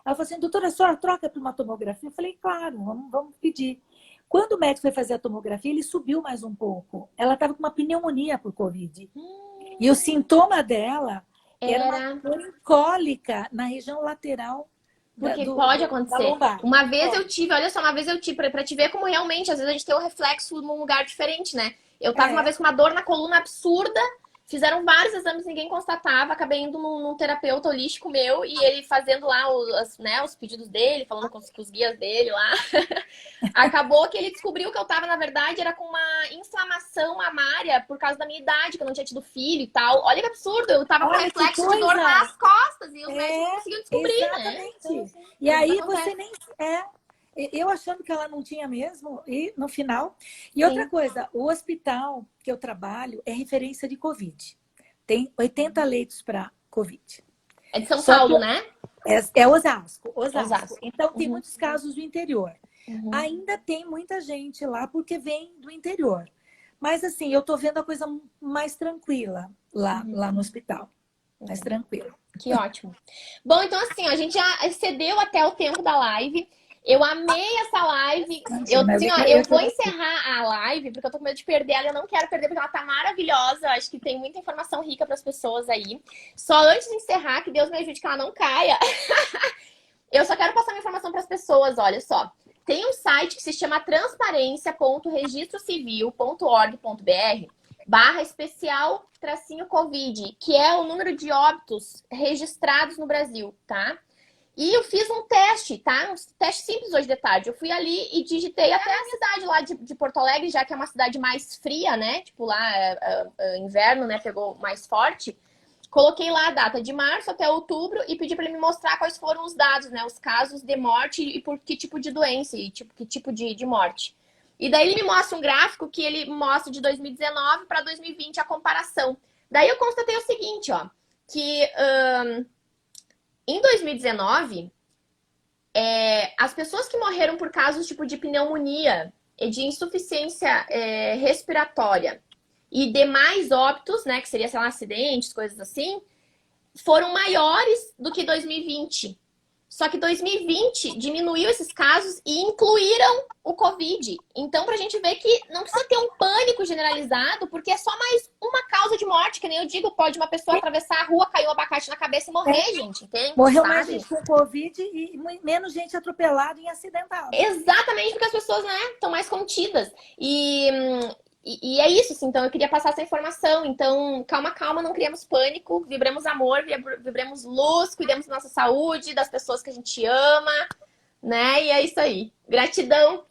Ela falou assim, doutora, a senhora troca para uma tomografia? Eu falei, claro, vamos pedir. Quando o médico foi fazer a tomografia, ele subiu mais um pouco. Ela estava com uma pneumonia por Covid. E o sintoma dela era uma dor cólica na região lateral porque pode da acontecer. lombar. Uma vez eu tive, olha só, uma vez eu tive, pra te ver como realmente, às vezes a gente tem um reflexo num lugar diferente, né? Eu tava uma vez com uma dor na coluna absurda, fizeram vários exames, ninguém constatava, acabei indo num terapeuta holístico meu e ele fazendo lá os pedidos dele, falando com os guias dele lá. Acabou que ele descobriu que eu tava, na verdade, era com uma inflamação mamária por causa da minha idade, que eu não tinha tido filho e tal. Olha que absurdo, eu tava com reflexo de dor nas costas e os médicos não conseguiam descobrir, exatamente. né? Então, assim, e aí você nem... eu achando que ela não tinha mesmo, e no final... E outra coisa, o hospital que eu trabalho é referência de Covid. Tem 80 leitos para Covid. É de São Paulo, né? É Osasco. Então, tem Uhum. muitos casos do interior. Uhum. Ainda tem muita gente lá porque vem do interior. Mas, assim, eu tô vendo a coisa mais tranquila lá no hospital. Mais tranquila. Que ótimo. Bom, então assim, a gente já excedeu até o tempo da live. Eu amei essa live. Eu vou encerrar a live, porque eu tô com medo de perder ela. Eu não quero perder, porque ela tá maravilhosa. Eu acho que tem muita informação rica para as pessoas aí. Só antes de encerrar, que Deus me ajude que ela não caia. Eu só quero passar uma informação para as pessoas, olha só. Tem um site que se chama transparência.registrocivil.org.br/especial-Covid, que é o número de óbitos registrados no Brasil, tá? E eu fiz um teste, tá? Um teste simples hoje de tarde. Eu fui ali e digitei até a cidade lá de Porto Alegre, já que é uma cidade mais fria, né? Tipo, lá inverno, né? Pegou mais forte. Coloquei lá a data de março até outubro e pedi para ele me mostrar quais foram os dados, né? Os casos de morte e por que tipo de doença e que tipo de morte. E daí ele me mostra um gráfico que ele mostra de 2019 para 2020 a comparação. Daí eu constatei o seguinte, ó, que em 2019, as pessoas que morreram por casos tipo de pneumonia e de insuficiência respiratória e demais óbitos, né, que seria, sei lá, acidentes, coisas assim, foram maiores do que 2020. Só que 2020 diminuiu esses casos e incluíram o Covid. Então, pra gente ver que não precisa ter um pânico generalizado, porque é só mais uma causa de morte, que nem eu digo, pode uma pessoa atravessar a rua, cair um abacate na cabeça e morrer, gente, entende? Morreu mais gente com Covid e menos gente atropelada e acidentada. Exatamente, porque as pessoas, né, estão mais contidas. E é isso, assim, então eu queria passar essa informação. Então, calma, não criamos pânico, vibremos amor, vibremos luz, cuidemos da nossa saúde, das pessoas que a gente ama, né? E é isso aí. Gratidão.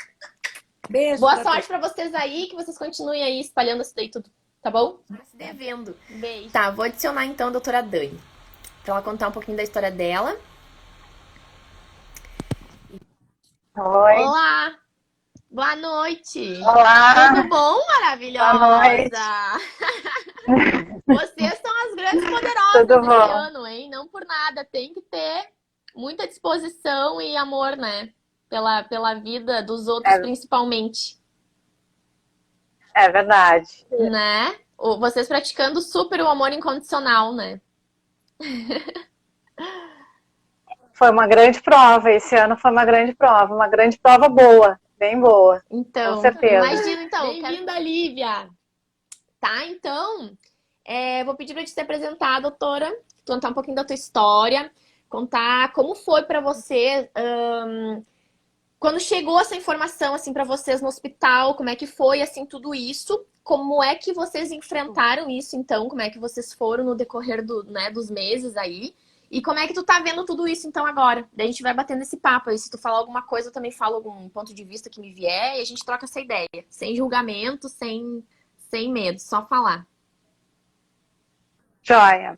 Beijo. Boa sorte pra vocês aí, que vocês continuem aí espalhando isso daí tudo, tá bom? Se devendo. Beijo. Tá, vou adicionar então a doutora Dani, pra ela contar um pouquinho da história dela. Oi. Olá. Boa noite! Olá! Tudo bom, maravilhosa? Boa noite! Vocês são as grandes poderosas desse ano, hein? Não por nada, tem que ter muita disposição e amor, né? Pela vida dos outros, principalmente. É verdade. Né? Vocês praticando super o amor incondicional, né? Foi uma grande prova, esse ano foi uma grande prova boa. Bem boa, então, com certeza. Imagina, então. Bem-vinda, Lívia. Tá, então, vou pedir para te se apresentar, doutora, contar um pouquinho da tua história, contar como foi para você, quando chegou essa informação, assim, para vocês no hospital, como é que foi, assim, tudo isso, como é que vocês enfrentaram isso, então, como é que vocês foram no decorrer dos meses aí, e como é que tu tá vendo tudo isso, então, agora? Daí a gente vai batendo esse papo aí. Se tu falar alguma coisa, eu também falo algum ponto de vista que me vier e a gente troca essa ideia. Sem julgamento, sem medo, só falar. Joia.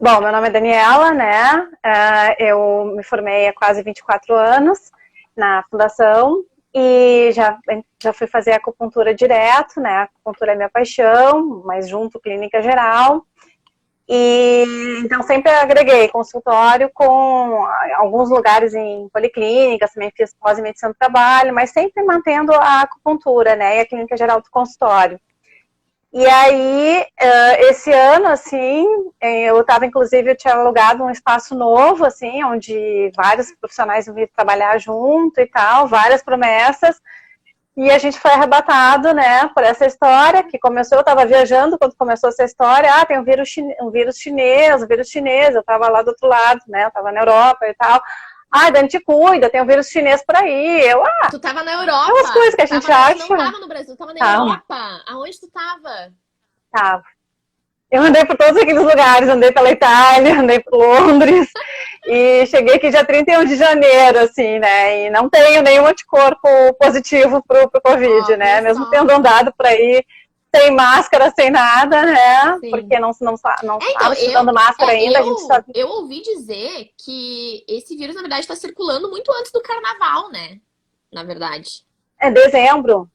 Bom, meu nome é Daniela, né? Eu me formei há quase 24 anos na fundação E já fui fazer acupuntura direto, né? A acupuntura é minha paixão, mas junto clínica geral. E então sempre agreguei consultório com alguns lugares em policlínicas, também fiz pós-medicina do trabalho, mas sempre mantendo a acupuntura, né? E a clínica geral do consultório. E aí, esse ano, assim, eu tinha alugado um espaço novo, assim, onde vários profissionais vinham trabalhar junto e tal, várias promessas. E a gente foi arrebatado, né, por essa história que começou. Eu estava viajando quando começou essa história. Tem um vírus chinês. Eu estava lá do outro lado, né, eu estava na Europa e tal. Dani, te cuida, tem um vírus chinês por aí. Tu tava na Europa? Aquelas coisas que a gente acha. Não tava no Brasil, tu tava na Europa. Aonde tu tava? Tava. Eu andei por todos aqueles lugares, andei pela Itália, andei por Londres, e cheguei aqui dia 31 de janeiro, assim, né, e não tenho nenhum anticorpo positivo pro Covid, né, mesmo tendo andado por aí sem máscara, sem nada, né, Sim. Porque não estava usando máscara ainda, a gente sabe. Eu ouvi dizer que esse vírus, na verdade, está circulando muito antes do carnaval, né, na verdade. Dezembro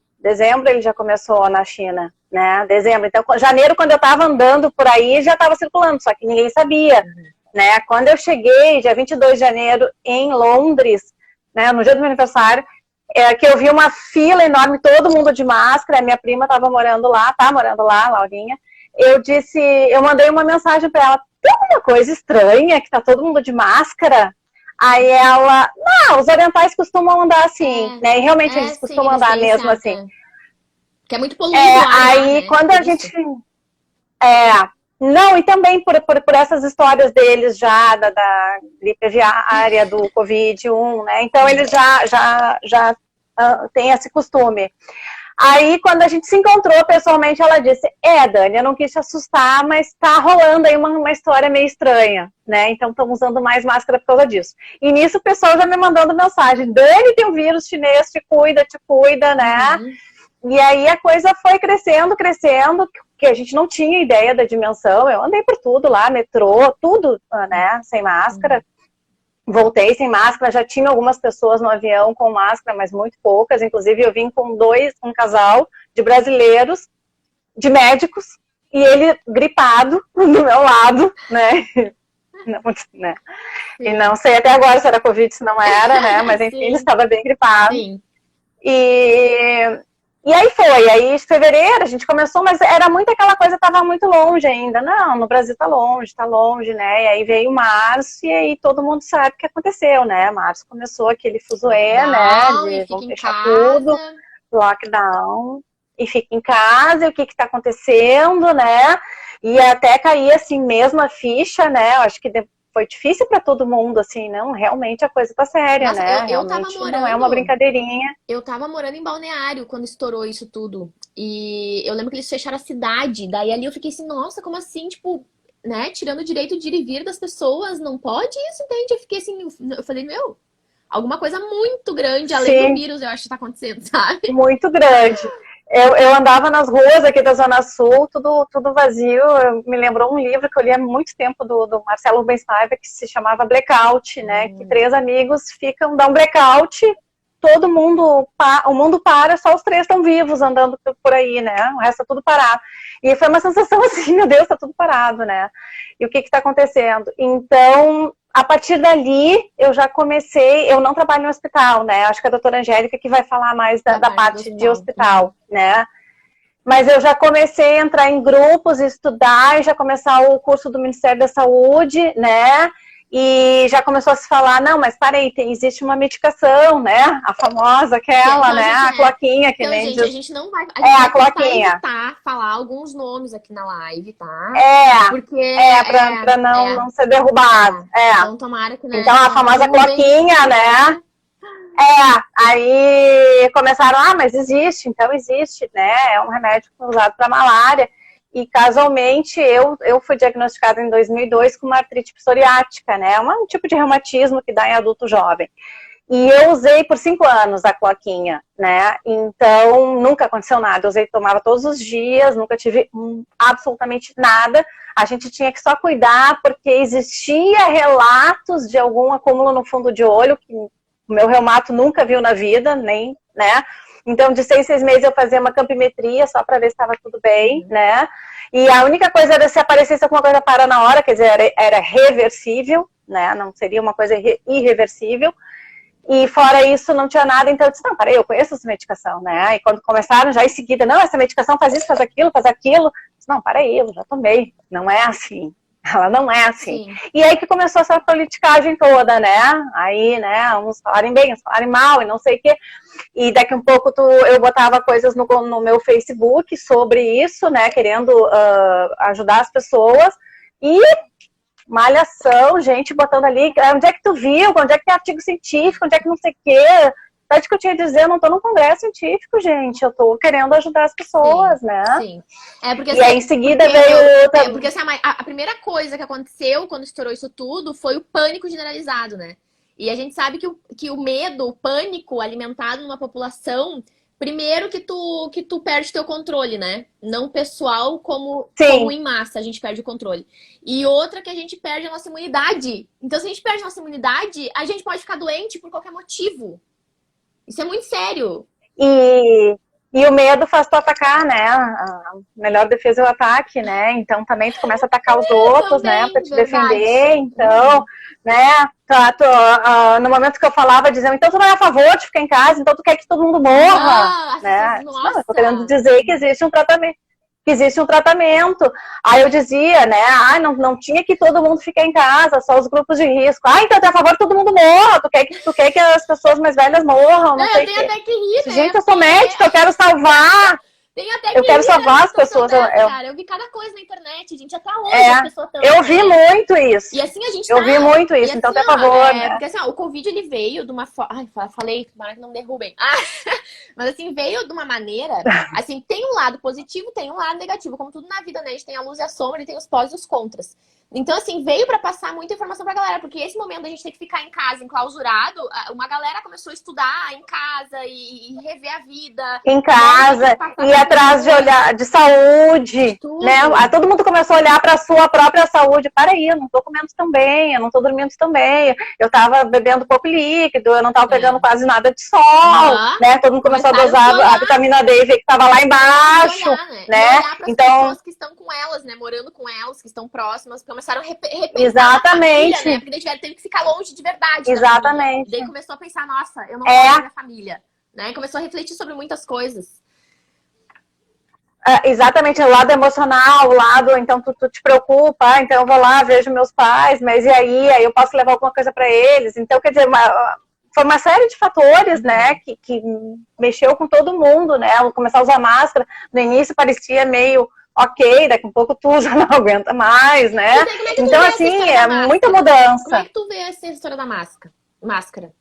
ele já começou na China, né, dezembro. Então, janeiro, quando eu estava andando por aí, já estava circulando, só que ninguém sabia, né. Quando eu cheguei, dia 22 de janeiro, em Londres, né, no dia do meu aniversário, que eu vi uma fila enorme, todo mundo de máscara, minha prima estava morando lá, Laurinha. Eu mandei uma mensagem para ela, tem alguma coisa estranha que tá todo mundo de máscara? Aí ela, não, os orientais costumam andar assim, né? E realmente eles costumam andar mesmo assim. Que é muito poluído lá, aí né? Quando a gente... Não, e também por essas histórias deles já, da gripe aviária, do Covid-1, né? Então eles já têm esse costume. Aí, quando a gente se encontrou pessoalmente, ela disse, Dani, eu não quis te assustar, mas tá rolando aí uma história meio estranha, né? Então, estamos usando mais máscara por causa disso. E nisso, o pessoal já me mandando mensagem, Dani, tem um vírus chinês, te cuida, né? E aí, a coisa foi crescendo, que a gente não tinha ideia da dimensão. Eu andei por tudo lá, metrô, tudo, né? Sem máscara. Voltei sem máscara, já tinha algumas pessoas no avião com máscara, mas muito poucas. Inclusive, eu vim com um casal de brasileiros, de médicos, e ele gripado do meu lado, né? Não. E não sei até agora se era Covid, se não era, né? Mas enfim, ele estava bem gripado. Sim. E aí em fevereiro a gente começou, mas era muito aquela coisa, tava muito longe ainda. Não, no Brasil tá longe, né? E aí veio março e aí todo mundo sabe o que aconteceu, né? Março começou aquele fuzuê, né? De vamos fechar tudo, lockdown, e fica em casa, e o que tá acontecendo, né? E até cair assim mesmo a ficha, né? Eu acho que foi difícil para todo mundo, assim, não, realmente a coisa tá séria, Nossa, né? Eu tava morando, não é uma brincadeirinha. Eu tava morando em Balneário quando estourou isso tudo. E eu lembro que eles fecharam a cidade. Daí ali eu fiquei assim, nossa, como assim? Tipo, né? Tirando o direito de ir e vir das pessoas, não pode isso, entende? Eu fiquei assim, eu falei, alguma coisa muito grande, além do vírus, eu acho que tá acontecendo, sabe? Muito grande. Eu andava nas ruas aqui da Zona Sul, tudo vazio. Me lembrou um livro que eu li há muito tempo do Marcelo Rubinstein, que se chamava Blackout, né? Que 3 amigos dão um blackout, todo mundo, o mundo para, só os 3 estão vivos andando por aí, né? O resto é tudo parado. E foi uma sensação assim, meu Deus, tá tudo parado, né? E o que tá acontecendo? Então, a partir dali, eu já comecei, eu não trabalho no hospital, né? Acho que a doutora Angélica que vai falar mais da parte de hospital, né? Mas eu já comecei a entrar em grupos, estudar, e já começar o curso do Ministério da Saúde, né? E já começou a se falar, não, mas parei, existe uma medicação, né? A famosa, aquela, né? A cloquinha, que então, nem gente, diz... a gente não vai... A gente a cloquinha. evitar falar alguns nomes aqui na live, tá? Porque... pra não ser derrubado. Então, tomara que, né? Então, a famosa cloquinha, né? Aí começaram, mas existe, então existe, né? É um remédio usado para malária. E casualmente eu fui diagnosticada em 2002 com uma artrite psoriática, né? Um tipo de reumatismo que dá em adulto jovem. E eu usei por 5 anos a cloquinha, né? Então nunca aconteceu nada. Eu tomava todos os dias, nunca tive absolutamente nada. A gente tinha que só cuidar porque existia relatos de algum acúmulo no fundo de olho, que o meu reumato nunca viu na vida, nem, né? Então, de 6 meses eu fazia uma campimetria só para ver se estava tudo bem, né? E a única coisa era se aparecesse alguma coisa para na hora, quer dizer, era reversível, né? Não seria uma coisa irreversível. E fora isso, não tinha nada, então eu disse, não, peraí, eu conheço essa medicação, né? E quando começaram já em seguida, não, essa medicação faz isso, faz aquilo, eu disse, não, peraí, eu já tomei, não é assim. Ela não é assim. Sim. E aí que começou essa politicagem toda, né? Aí, né, uns falarem bem, uns falarem mal e não sei o quê. E daqui um pouco eu botava coisas no meu Facebook sobre isso, né? Querendo ajudar as pessoas. E malhação, gente botando ali, onde é que tu viu? Onde é que tem artigo científico? Onde é que não sei o quê? Sabe o que eu tinha a dizer? Eu não tô num congresso científico, gente. Eu tô querendo ajudar as pessoas, sim, né? Sim. Porque, e aí, em seguida, veio... Porque assim, a primeira coisa que aconteceu quando estourou isso tudo foi o pânico generalizado, né? E a gente sabe que o medo, o pânico alimentado numa população... Primeiro que tu perde teu controle, né? Não pessoal, como em massa, a gente perde o controle. E outra que a gente perde a nossa imunidade. Então, se a gente perde a nossa imunidade, a gente pode ficar doente por qualquer motivo. Isso é muito sério. E o medo faz tu atacar, né? A melhor defesa é o ataque, né? Então também tu começa a atacar os outros, também, né? Pra te defender. Então, né? No momento que eu falava, diziam, então tu não é a favor de ficar em casa, então tu quer que todo mundo morra, né? Nossa. Não, eu tô querendo dizer que existe um tratamento. Aí eu dizia, né, não tinha que todo mundo ficar em casa, só os grupos de risco. Então tu é a favor que todo mundo morra, tu quer que as pessoas mais velhas morram, não sei o quê. Até que rir, né? Gente, eu sou médica, eu quero salvar. Eu quero salvar as pessoas. Cara, eu vi cada coisa na internet, gente, até hoje as pessoas estão... Eu vi muito isso. E assim a gente Eu vi muito isso, então, por favor, né? Porque assim, o Covid, ele veio de uma forma... Ai, falei, tomara que não me derrubem. Mas assim, veio de uma maneira... Assim, tem um lado positivo, tem um lado negativo. Como tudo na vida, né? A gente tem a luz e a sombra, e tem os pós e os contras. Então, assim, veio pra passar muita informação pra galera. Porque esse momento da gente ter que ficar em casa, enclausurado, uma galera começou a estudar em casa e rever a vida. Em casa, e atrás de olhar de saúde, né? Todo mundo começou a olhar pra sua própria saúde. Para aí, eu não tô comendo tão bem, eu não tô dormindo tão bem, eu tava bebendo pouco líquido, eu não tava pegando quase nada de sol, né? Todo mundo começou a dosar a vitamina D e ver que tava lá embaixo, né? Então, pessoas que estão com elas, né? Morando com elas, que estão próximas, começaram a repensar exatamente. A família, né? Porque daí teve que ficar longe de verdade. Exatamente. Daí começou a pensar, nossa, eu não vou ver minha família, né? Começou a refletir sobre muitas coisas. Exatamente, o lado emocional, o lado, então tu te preocupa, então eu vou lá, vejo meus pais, mas e aí eu posso levar alguma coisa para eles. Então, quer dizer, foi uma série de fatores, né, que mexeu com todo mundo, né? Eu começar a usar máscara, no início parecia meio ok, daqui a pouco tu já não aguenta mais, né? Então, assim, é muita mudança. Como é que tu vê essa história da máscara?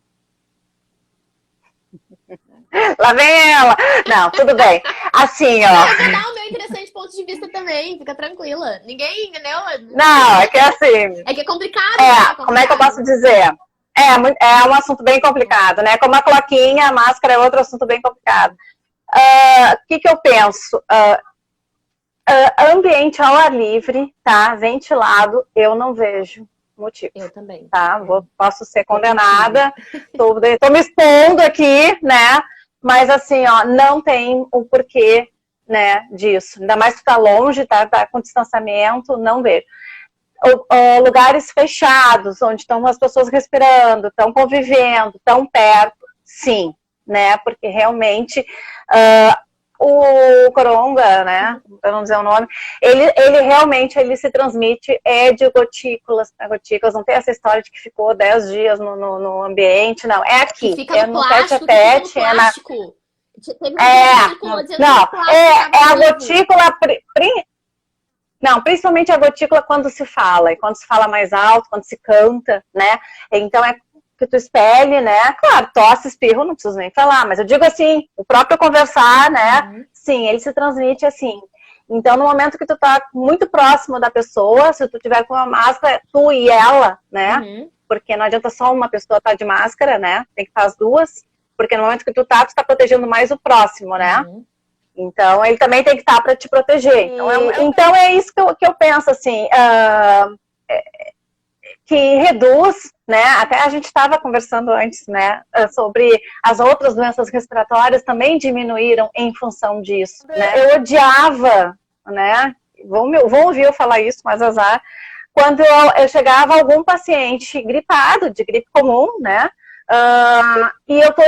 Lá vem ela. Não, tudo bem. Assim, ó. Eu vou dar o meu interessante ponto de vista também, fica tranquila. Ninguém, entendeu? Não, é que é assim. É que é complicado. Né? Como é que eu posso dizer? É um assunto bem complicado, né? Como a cloquinha, a máscara é outro assunto bem complicado. O que eu penso? Ambiente ao ar livre, tá? Ventilado, eu não vejo motivo. Eu também. Tá? Posso ser condenada. Tô me expondo aqui, né? Mas assim, ó, não tem o porquê, né, disso. Ainda mais que tá longe, tá com distanciamento, não vejo. Lugares fechados, onde estão as pessoas respirando, estão convivendo, estão perto, sim, né? Porque realmente o coronga, né, para não dizer o nome, ele realmente se transmite de gotículas para gotículas, não tem essa história de que ficou 10 dias no ambiente, não, é aqui, fica no tete a tete, a gotícula, não, principalmente a gotícula quando se fala, e quando se fala mais alto, quando se canta, né, então que tu espelhe, né? Claro, tosse, espirro, não preciso nem falar, mas eu digo assim, o próprio conversar, né? Sim, ele se transmite assim. Então, no momento que tu tá muito próximo da pessoa, se tu tiver com uma máscara, tu e ela, né? Porque não adianta só uma pessoa estar de máscara, né? Tem que estar as duas, porque no momento que tu tá protegendo mais o próximo, né? Então, ele também tem que estar para te proteger. Então, é isso que eu penso, assim, que reduz, né? Até a gente estava conversando antes, né? Sobre as outras doenças respiratórias também diminuíram em função disso, né? Eu odiava, né? Vão ouvir eu falar isso, mas azar. Quando eu chegava algum paciente gripado, de gripe comum, né? E eu tô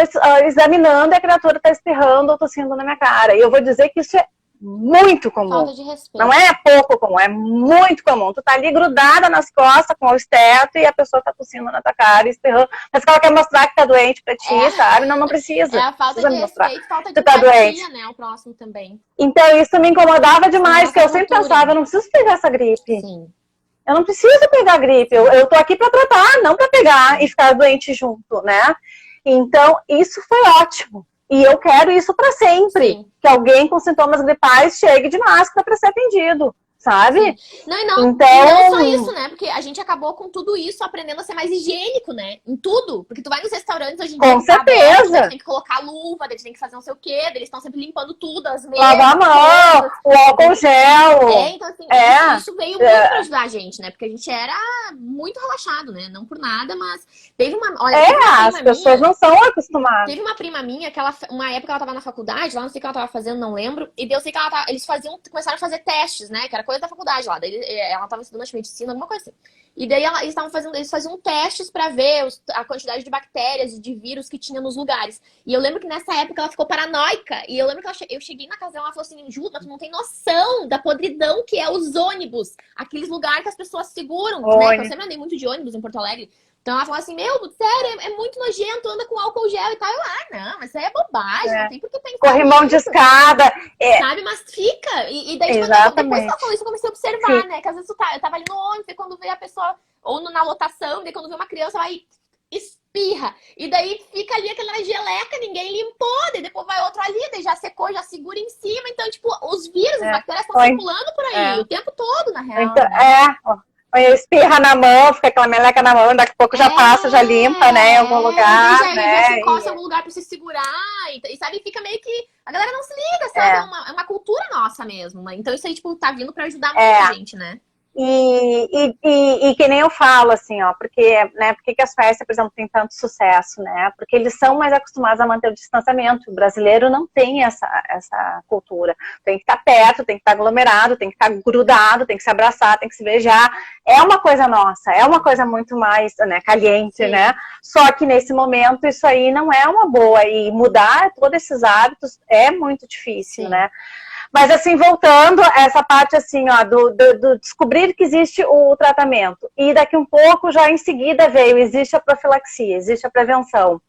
examinando e a criatura tá espirrando ou tossindo na minha cara. E eu vou dizer que isso é muito comum. Falta de respeito. Não é pouco comum, é muito comum. Tu tá ali grudada nas costas com o esteto e a pessoa tá tossindo na tua cara, espirrando. Mas que ela quer mostrar que tá doente pra ti, sabe? Não precisa. É a falta de respeito, falta de tá empatia, né? O próximo também. Então isso me incomodava demais, porque eu sempre cultura. pensava, eu não preciso pegar essa gripe. Sim. Eu não preciso pegar gripe, eu tô aqui pra tratar, não pra pegar e ficar doente junto, né? Então, isso foi ótimo. E eu quero isso para sempre. Sim. Que alguém com sintomas gripais chegue de máscara para ser atendido, sabe? Não, e não, então... e não só isso, né? Porque a gente acabou com tudo isso aprendendo a ser mais higiênico, né? Em tudo. Porque tu vai nos restaurantes hoje em dia, com certeza. Eles têm que colocar luva, eles têm que fazer não sei o quê, eles estão sempre limpando tudo, as mesas. Lavar a mão, o álcool gel. Então assim, isso veio muito pra ajudar a gente, né? Porque a gente era muito relaxado, né? Não por nada, mas teve uma... Olha, as pessoas não são acostumadas. Teve uma prima minha, que uma época ela tava na faculdade, lá não sei o que ela tava fazendo, não lembro, e eu sei que eles começaram a fazer testes, né? Que era coisa da faculdade lá. Daí ela tava estudando acho que medicina, alguma coisa assim. E daí eles faziam testes pra ver a quantidade de bactérias e de vírus que tinha nos lugares. E eu lembro que nessa época ela ficou paranoica. E eu lembro que eu cheguei na casa dela e ela falou assim, Ju, mas tu não tem noção da podridão que é os ônibus. Aqueles lugares que as pessoas seguram, né? Que eu sempre andei muito de ônibus em Porto Alegre. Então ela falou assim, sério, é muito nojento, anda com álcool gel e tal. Não, mas isso aí é bobagem, não tem por que pensar. Corrimão de escada. Sabe, mas fica. E daí, depois que ela falou isso, eu comecei a observar, né? Que às vezes eu tava ali no ônibus, e quando veio a pessoa, ou na lotação, e daí quando vê uma criança, vai espirra. E daí fica ali aquela geleca, ninguém limpou, daí depois vai outro ali, daí já secou, já segura em cima. Então, tipo, os vírus, as bactérias estão circulando por aí o tempo todo, na real. Então, né? Espirra na mão, fica aquela meleca na mão, daqui a pouco já passa, já limpa, né, em algum lugar, já se encosta em algum lugar pra se segurar, e sabe, fica meio que, a galera não se liga, sabe, é uma cultura nossa mesmo, né? Então isso aí, tipo, tá vindo pra ajudar muita gente, né? E que nem eu falo, assim, ó, porque, né, por que as festas, por exemplo, têm tanto sucesso, né? Porque eles são mais acostumados a manter o distanciamento. O brasileiro não tem essa cultura. Tem que estar perto, tem que estar aglomerado, tem que estar grudado, tem que se abraçar, tem que se beijar. É uma coisa nossa, é uma coisa muito mais, né, caliente, sim, né? Só que nesse momento isso aí não é uma boa. E mudar todos esses hábitos é muito difícil, sim, né? Mas assim, voltando a essa parte assim, ó, do descobrir que existe o tratamento. E daqui um pouco, já em seguida existe a profilaxia, existe a prevenção.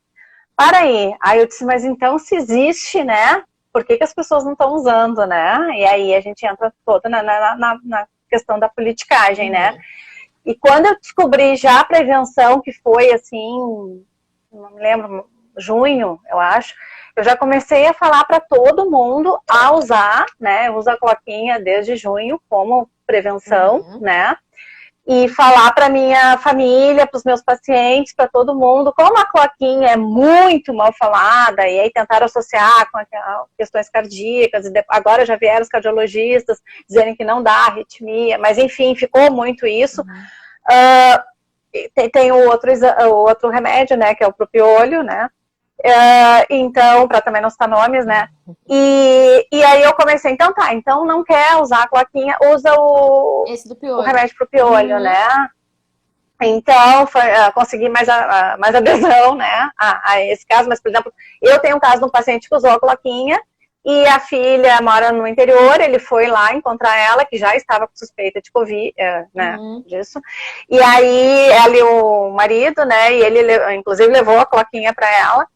Para aí. Aí eu disse, mas então se existe, né? Por que as pessoas não estão usando, né? E aí a gente entra toda na questão da politicagem, né? E quando eu descobri já a prevenção, que foi assim, não me lembro, junho, eu acho, eu já comecei a falar para todo mundo a usar, né? Eu uso a cloquinha desde junho como prevenção, né? E falar para minha família, para os meus pacientes, para todo mundo, como a cloquinha é muito mal falada, e aí tentaram associar com questões cardíacas, e agora já vieram os cardiologistas dizendo que não dá arritmia, mas enfim, ficou muito isso. Tem o outro remédio, né? Que é o propióleo, né? Então, para também não citar nomes, né? E aí eu comecei, então não quer usar a cloquinha, usa o remédio pro piolho, né? Então, consegui mais adesão, né, a esse caso. Mas, por exemplo, eu tenho um caso de um paciente que usou a cloquinha e a filha mora no interior, ele foi lá encontrar ela, que já estava com suspeita de Covid, né, disso. E aí, ela e o marido, né, e ele, inclusive, levou a cloquinha para ela.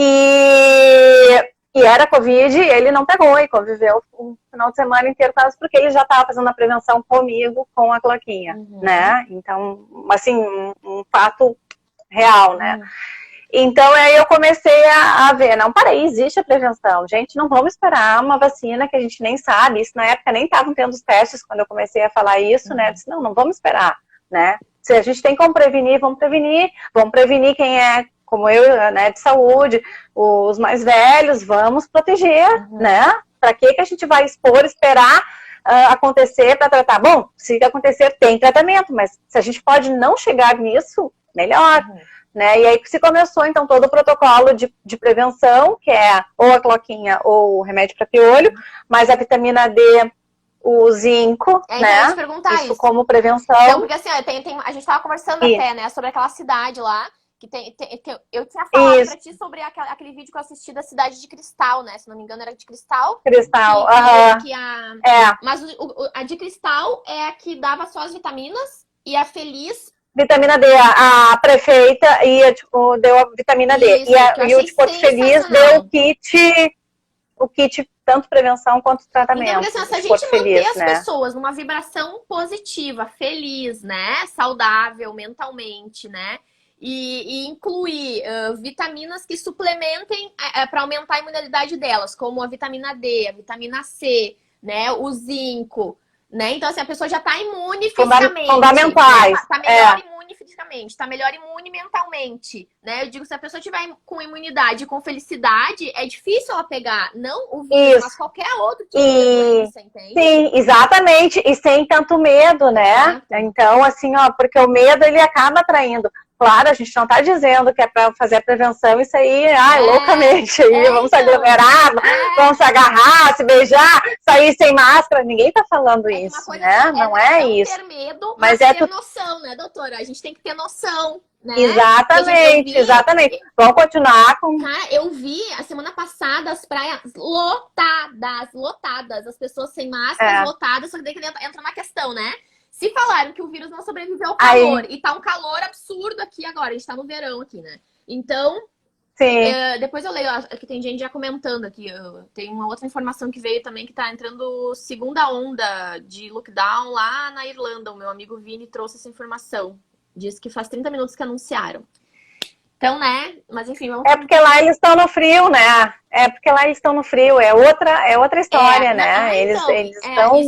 E era Covid, e ele não pegou e conviveu o final de semana inteiro, porque ele já estava fazendo a prevenção comigo com a cloquinha, né? Então, assim, um fato real, né? Então, aí eu comecei a ver, não, peraí, existe a prevenção. Gente, não vamos esperar uma vacina que a gente nem sabe. Isso na época nem estavam tendo os testes quando eu comecei a falar isso, né? Eu disse, não vamos esperar, né? Se a gente tem como prevenir, vamos prevenir quem é como eu, né, de saúde, os mais velhos, vamos proteger, né? Para que a gente vai esperar acontecer para tratar. Bom, se acontecer, tem tratamento, mas se a gente pode não chegar nisso, melhor. Né? E aí se começou, então, todo o protocolo de prevenção, que é ou a cloquinha ou o remédio para piolho, mas a vitamina D, o zinco, Então, né? eu ia te perguntar Isso isso. como prevenção. Então, porque assim, ó, a gente tava conversando até, né, sobre aquela cidade lá, que eu tinha falado pra ti sobre aquele vídeo que eu assisti da cidade de Cristal, né? Se não me engano, era de Cristal. Cristal, Mas a de Cristal é a que dava só as vitaminas e a Feliz. Vitamina D, a prefeita deu a vitamina D. Isso, E o de Porto Feliz deu o kit tanto prevenção quanto tratamento. Então, porque, assim, se a gente manter as pessoas numa vibração positiva, feliz, né? Saudável mentalmente, né? E incluir vitaminas que suplementem para aumentar a imunidade delas, como a vitamina D, a vitamina C, né? O zinco. Né? Então, assim, a pessoa já está imune fisicamente. Fundamentais. Né? Tá melhor imune fisicamente, tá melhor imune mentalmente. Né? Eu digo, se a pessoa tiver com imunidade, com felicidade, é difícil ela pegar, não o vírus, mas qualquer outro tipo de doença, entende? Sim, exatamente. E sem tanto medo, né? Exato. Então, assim, ó, porque o medo, ele acaba atraindo. Claro, a gente não está dizendo que é para fazer a prevenção, isso aí, loucamente, vamos se aglomerar, vamos se agarrar, se beijar, sair sem máscara, ninguém está falando isso, né? Não é isso. Ter medo, mas ter noção, né, doutora? A gente tem que ter noção, né? Exatamente, exatamente. Vamos continuar com... Cara, eu vi a semana passada as praias lotadas, as pessoas sem máscara, lotadas, só que daí entra na questão, né? Se falaram que o vírus não sobreviveu ao calor, e tá um calor absurdo aqui agora, a gente tá no verão aqui, né? Então, depois eu leio, aqui tem gente já comentando aqui, tem uma outra informação que veio também, que tá entrando segunda onda de lockdown lá na Irlanda. O meu amigo Vini trouxe essa informação. Diz que faz 30 minutos que anunciaram. Então, né? Mas enfim, vamos... É porque lá eles estão no frio, né? É outra história, né? Eles estão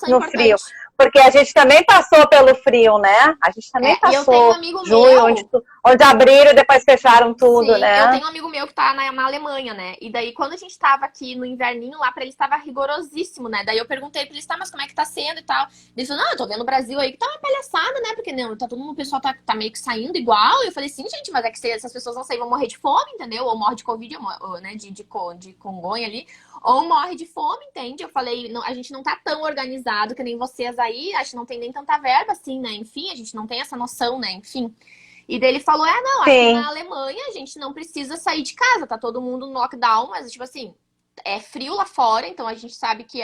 no frio. Porque a gente também passou pelo frio, né? A gente também passou junho, onde abriram e depois fecharam tudo, né? Eu tenho um amigo meu que tá na Alemanha, né? E daí, quando a gente tava aqui no inverninho, lá pra eles tava rigorosíssimo, né? Daí eu perguntei pra eles, mas como é que tá sendo e tal? Eles falaram, não, eu tô vendo o Brasil aí que tá uma palhaçada, né? Porque não, tá todo mundo, o pessoal tá meio que saindo igual. E eu falei, sim, gente, mas é que se essas pessoas não saírem, vão morrer de fome, entendeu? Ou morre de Covid, ou, né, de congonha ali. Ou morre de fome, entende? Eu falei, não, a gente não tá tão organizado que nem vocês aí, a gente não tem nem tanta verba assim, né? Enfim, a gente não tem essa noção, né? Enfim. E daí ele falou, não, aqui na Alemanha a gente não precisa sair de casa, tá todo mundo no lockdown, mas tipo assim, é frio lá fora, então a gente sabe que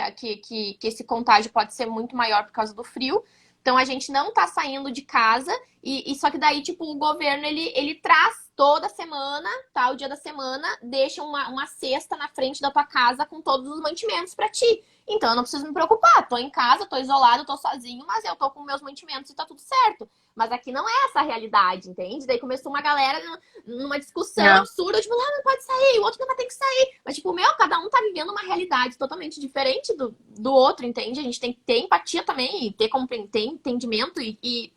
esse contágio pode ser muito maior por causa do frio. Então a gente não tá saindo de casa, e só que daí, tipo, o governo, ele traz toda semana, tá? O dia da semana, deixa uma cesta na frente da tua casa com todos os mantimentos pra ti. Então eu não preciso me preocupar, tô em casa, tô isolado, tô sozinho, mas eu tô com meus mantimentos e tá tudo certo. Mas aqui não é essa a realidade, entende? Daí começou uma galera numa discussão absurda, tipo, não pode sair, o outro não vai ter que sair. Mas, tipo, cada um tá vivendo uma realidade totalmente diferente do outro, entende? A gente tem que ter empatia também, ter entendimento e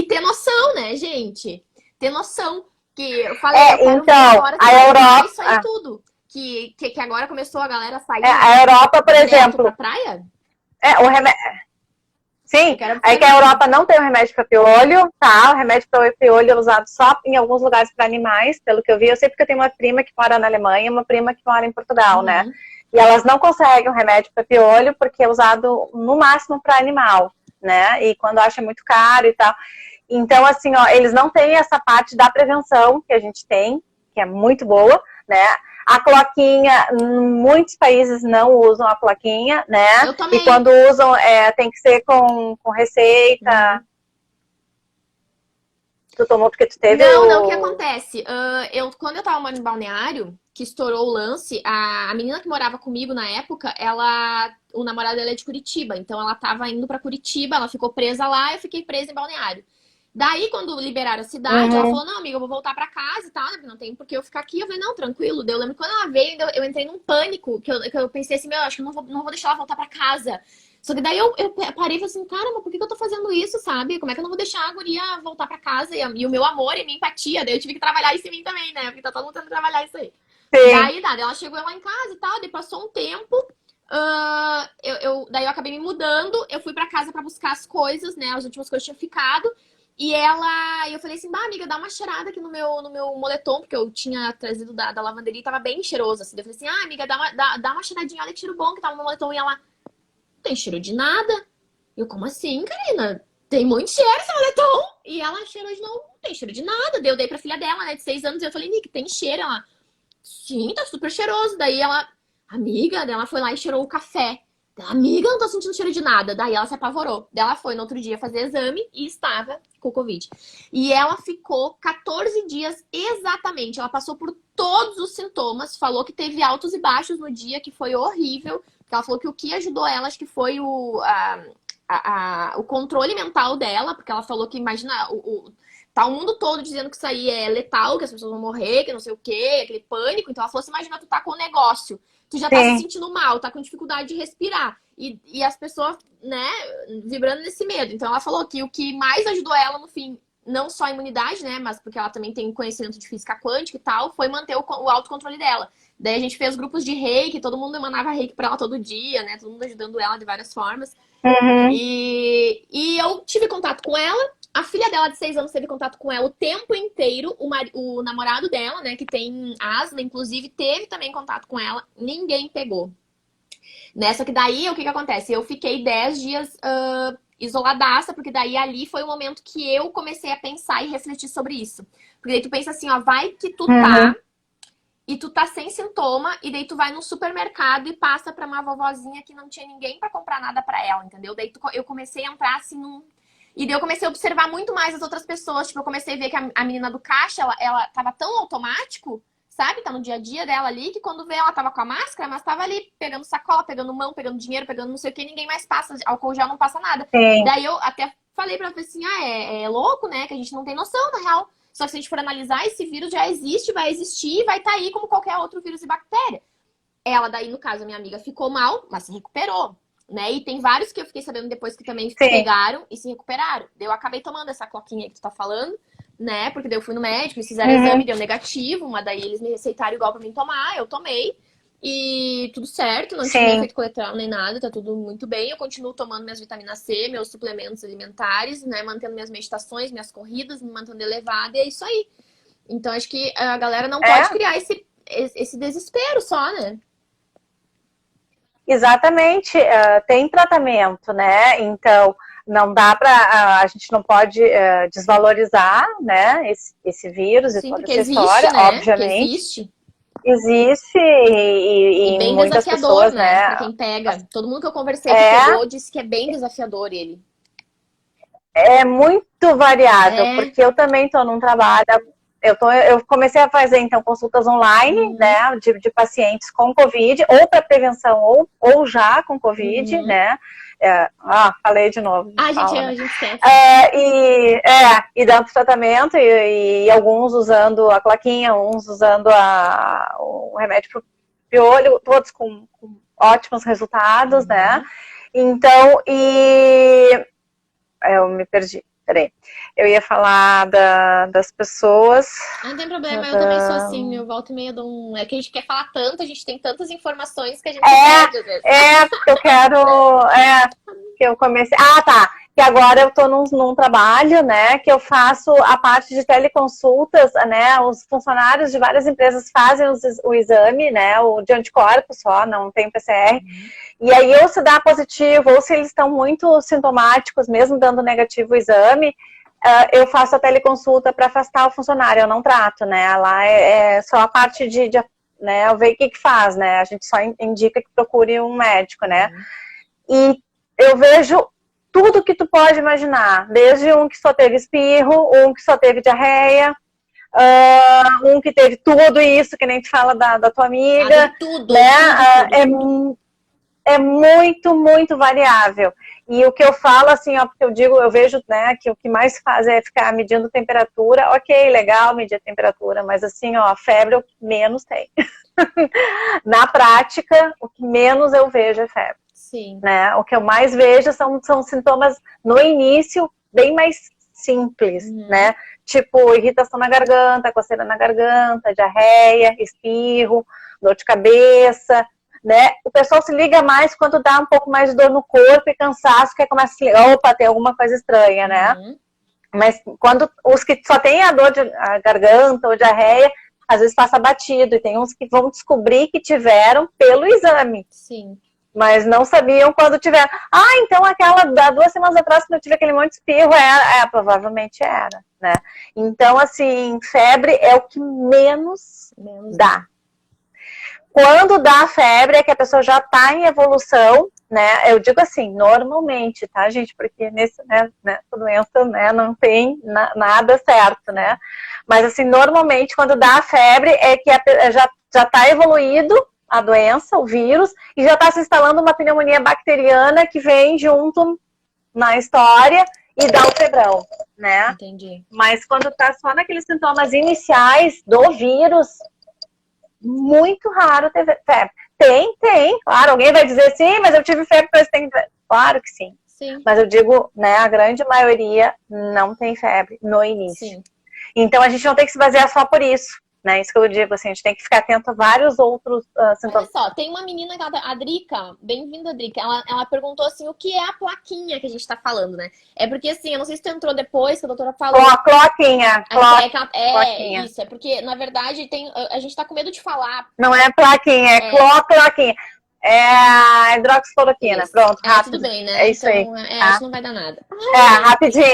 ter noção, né, gente? Ter noção. Que eu falei, então, a Europa... Isso aí tudo. Que agora começou a galera a sair. A Europa, por exemplo... Pra praia? O remédio... Sim, aí que a Europa não tem o remédio para piolho, tá? O remédio para piolho é usado só em alguns lugares para animais, pelo que eu vi. Eu sei porque eu tenho uma prima que mora na Alemanha e uma prima que mora em Portugal, né? E elas não conseguem o remédio para piolho porque é usado no máximo para animal, né? E quando acha muito caro e tal. Então, assim, ó, eles não têm essa parte da prevenção que a gente tem, que é muito boa, né? A cloquinha, muitos países não usam a cloquinha, né? Eu também. E quando usam, tem que ser com receita. Tu tomou porque tu teve Não, o que acontece? Quando eu tava morando em Balneário, que estourou o lance, a menina que morava comigo na época, o namorado dela é de Curitiba, então ela tava indo pra Curitiba, ela ficou presa lá, eu fiquei presa em Balneário. Daí, quando liberaram a cidade, ela falou, não, amiga, eu vou voltar pra casa e tal, né? Não tem por que eu ficar aqui. Eu falei, não, tranquilo. Eu lembro que quando ela veio, eu entrei num pânico, que eu pensei assim, acho que eu não vou deixar ela voltar pra casa. Só que daí eu parei e falei assim, caramba, por que eu tô fazendo isso, sabe? Como é que eu não vou deixar a guria voltar pra casa? E o meu amor e a minha empatia, daí eu tive que trabalhar isso em mim também, né? Porque tá todo mundo tentando trabalhar isso aí. Sim. Daí, ela chegou lá em casa e tal, daí passou um tempo, daí eu acabei me mudando, eu fui pra casa pra buscar as coisas, né? As últimas coisas tinham ficado. E eu falei assim, bah, amiga, dá uma cheirada aqui no meu moletom, porque eu tinha trazido da lavanderia e tava bem cheiroso, assim. Daí eu falei assim, mamiga, dá uma cheiradinha, olha que cheiro bom que tava no meu moletom. E ela, não tem cheiro de nada. Eu, como assim, Karina? Tem muito cheiro esse moletom. E ela cheirou de novo, não tem cheiro de nada. Daí eu dei pra filha dela, né, de 6 anos, e eu falei, Nick, tem cheiro? Ela, sim, tá super cheiroso. Daí ela, amiga, daí ela foi lá e cheirou o café. Daí, amiga, não tô sentindo cheiro de nada. Daí ela se apavorou. Daí ela foi no outro dia fazer exame e estava com Covid. E ela ficou 14 dias exatamente. Ela passou por todos os sintomas, falou que teve altos e baixos no dia, que foi horrível. Ela falou que o que ajudou ela, acho que foi o controle mental dela, porque ela falou que, imagina, tá o mundo todo dizendo que isso aí é letal, que as pessoas vão morrer, que não sei o quê, aquele pânico. Então ela falou assim, imagina, tu tá com o negócio, tu já tá se sentindo mal, tá com dificuldade de respirar. E as pessoas, né, vibrando nesse medo. Então ela falou que o que mais ajudou ela, no fim, não só a imunidade, né, mas porque ela também tem conhecimento de física quântica e tal, foi manter o autocontrole dela. Daí a gente fez grupos de reiki, todo mundo mandava reiki pra ela todo dia, né, todo mundo ajudando ela de várias formas. E eu tive contato com ela. A filha dela de 6 anos teve contato com ela o tempo inteiro. O namorado dela, né, que tem asma, inclusive, teve também contato com ela. Ninguém pegou. Né? Só que daí, o que acontece? Eu fiquei 10 dias isoladaça, porque daí ali foi o momento que eu comecei a pensar e refletir sobre isso. Porque daí tu pensa assim, ó, vai que tu tá... E tu tá sem sintoma, e daí tu vai no supermercado e passa pra uma vovozinha que não tinha ninguém pra comprar nada pra ela, entendeu? Daí eu comecei a entrar assim num... E daí eu comecei a observar muito mais as outras pessoas. Tipo, eu comecei a ver que a menina do caixa, ela tava tão automático, sabe? Tá no dia a dia dela ali, que quando vê ela tava com a máscara, mas tava ali pegando sacola, pegando mão, pegando dinheiro, pegando não sei o que, ninguém mais passa, álcool gel não passa nada. Daí eu até falei pra ela assim, é louco, né? Que a gente não tem noção, na real. Só que se a gente for analisar, esse vírus já existe, vai existir e vai estar aí como qualquer outro vírus e bactéria. Ela daí, no caso, a minha amiga ficou mal, mas se recuperou, né? E tem vários que eu fiquei sabendo depois que também pegaram e se recuperaram. Daí eu acabei tomando essa cloquinha que tu tá falando, né? Porque daí eu fui no médico, eles fizeram exame, deu negativo, mas daí eles me receitaram igual pra mim tomar, eu tomei. E tudo certo, não tive efeito colateral nem nada, tá tudo muito bem. Eu continuo tomando minhas vitaminas C, meus suplementos alimentares, né? Mantendo minhas meditações, minhas corridas, me mantendo elevada, e é isso aí. Então, acho que a galera não pode criar esse desespero só, né? Exatamente. Tem tratamento, né? Então, não dá a gente não pode desvalorizar, né? Esse vírus e toda essa história, né? obviamente. Existe e bem muitas desafiador, pessoas, né? Pra quem pega. Todo mundo que eu conversei que pegou disse que é bem desafiador ele. É muito variável, porque eu também estou num trabalho. Eu comecei a fazer, então, consultas online, né, de pacientes com Covid, ou para prevenção, ou já com Covid, né? Falei de novo. A gente esquece. E dando tratamento, e alguns usando a plaquinha, uns usando o remédio pro piolho, todos com ótimos resultados, né? Então, eu me perdi. Peraí. Eu ia falar das pessoas. Não tem problema, eu também sou assim, eu volto e meia dou um... É que a gente quer falar tanto, a gente tem tantas informações que a gente perde às vezes. Porque eu quero... que eu comecei... tá. Que agora eu tô num trabalho, né, que eu faço a parte de teleconsultas, né, os funcionários de várias empresas fazem o exame, né, o de anticorpos só, não tem PCR, e aí ou se dá positivo, ou se eles estão muito sintomáticos, mesmo dando negativo o exame, eu faço a teleconsulta para afastar o funcionário, eu não trato, né, lá é só a parte de né, eu vejo o que faz, né, a gente só indica que procure um médico, né, e eu vejo tudo que tu pode imaginar, desde um que só teve espirro, um que só teve diarreia, um que teve tudo isso, que nem te fala da tua amiga, tudo, né? Tudo. É muito, muito variável. E o que eu falo, assim, porque eu vejo, né, que o que mais faz é ficar medindo temperatura, ok, legal medir a temperatura, mas assim, febre é o que menos tem. Na prática, o que menos eu vejo é febre. Sim. Né? O que eu mais vejo são sintomas no início bem mais simples, né? Tipo irritação na garganta, coceira na garganta, diarreia, espirro, dor de cabeça, né? O pessoal se liga mais quando dá um pouco mais de dor no corpo e cansaço, que aí começa a se ligar, opa, tem alguma coisa estranha, né? Mas quando os que só tem a dor de garganta ou diarreia, às vezes passa batido, e tem uns que vão descobrir que tiveram pelo exame. Sim. Mas não sabiam quando tiveram. Ah, então aquela da 2 semanas atrás, quando eu tive aquele monte de espirro, provavelmente era, né? Então, assim, febre é o que menos dá. Quando dá febre é que a pessoa já está em evolução, né? Eu digo assim, normalmente, tá, gente? Porque nessa doença, né, não tem nada certo, né? Mas, assim, normalmente, quando dá febre é que já está evoluído a doença, o vírus, e já está se instalando uma pneumonia bacteriana que vem junto na história e dá o febrão, né? Entendi. Mas quando está só naqueles sintomas iniciais do vírus, muito raro ter febre. Tem, claro, alguém vai dizer sim, mas eu tive febre, mas tem febre. Claro que sim. Mas eu digo, né, a grande maioria não tem febre no início. Sim. Então a gente não tem que se basear só por isso, né? Isso que eu digo, assim, a gente tem que ficar atento a vários outros sintomas. Olha só, tem uma menina, a Drica, bem-vinda, Drica, ela perguntou assim, o que é a plaquinha que a gente tá falando, né? É porque, assim, eu não sei se tu entrou depois, que a doutora falou. Cloquinha. Cloquinha. Isso, é porque, na verdade, a gente tá com medo de falar. Não é plaquinha, é cloquinha. É a hidroxicloroquina. Isso. Pronto, rápido. Tudo bem, né? É isso então, aí. Acho que não vai dar nada. Rapidinho.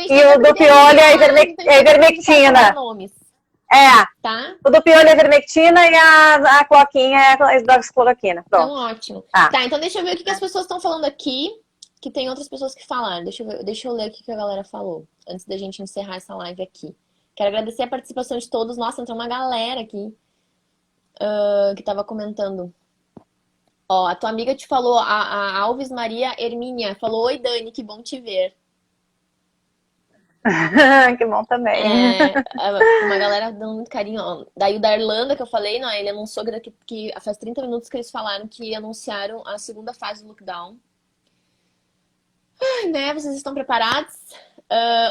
E o do piolho é a ivermectina. Tá? O do piolho é a ivermectina e a cloquinha é a hidroxicloroquina. Pronto. Então, ótimo. Tá, então deixa eu ver o que as pessoas estão falando aqui, que tem outras pessoas que falaram. Deixa eu ler o que a galera falou, antes da gente encerrar essa live aqui. Quero agradecer a participação de todos. Nossa, entrou uma galera aqui que tava comentando. Ó, a tua amiga te falou, a Alves Maria Hermínia, falou, oi Dani, que bom te ver. Que bom também. Uma galera dando muito carinho. Ó. Daí o da Irlanda, que eu falei, não, ele anunciou que faz 30 minutos que eles falaram que anunciaram a segunda fase do lockdown. Né, vocês estão preparados?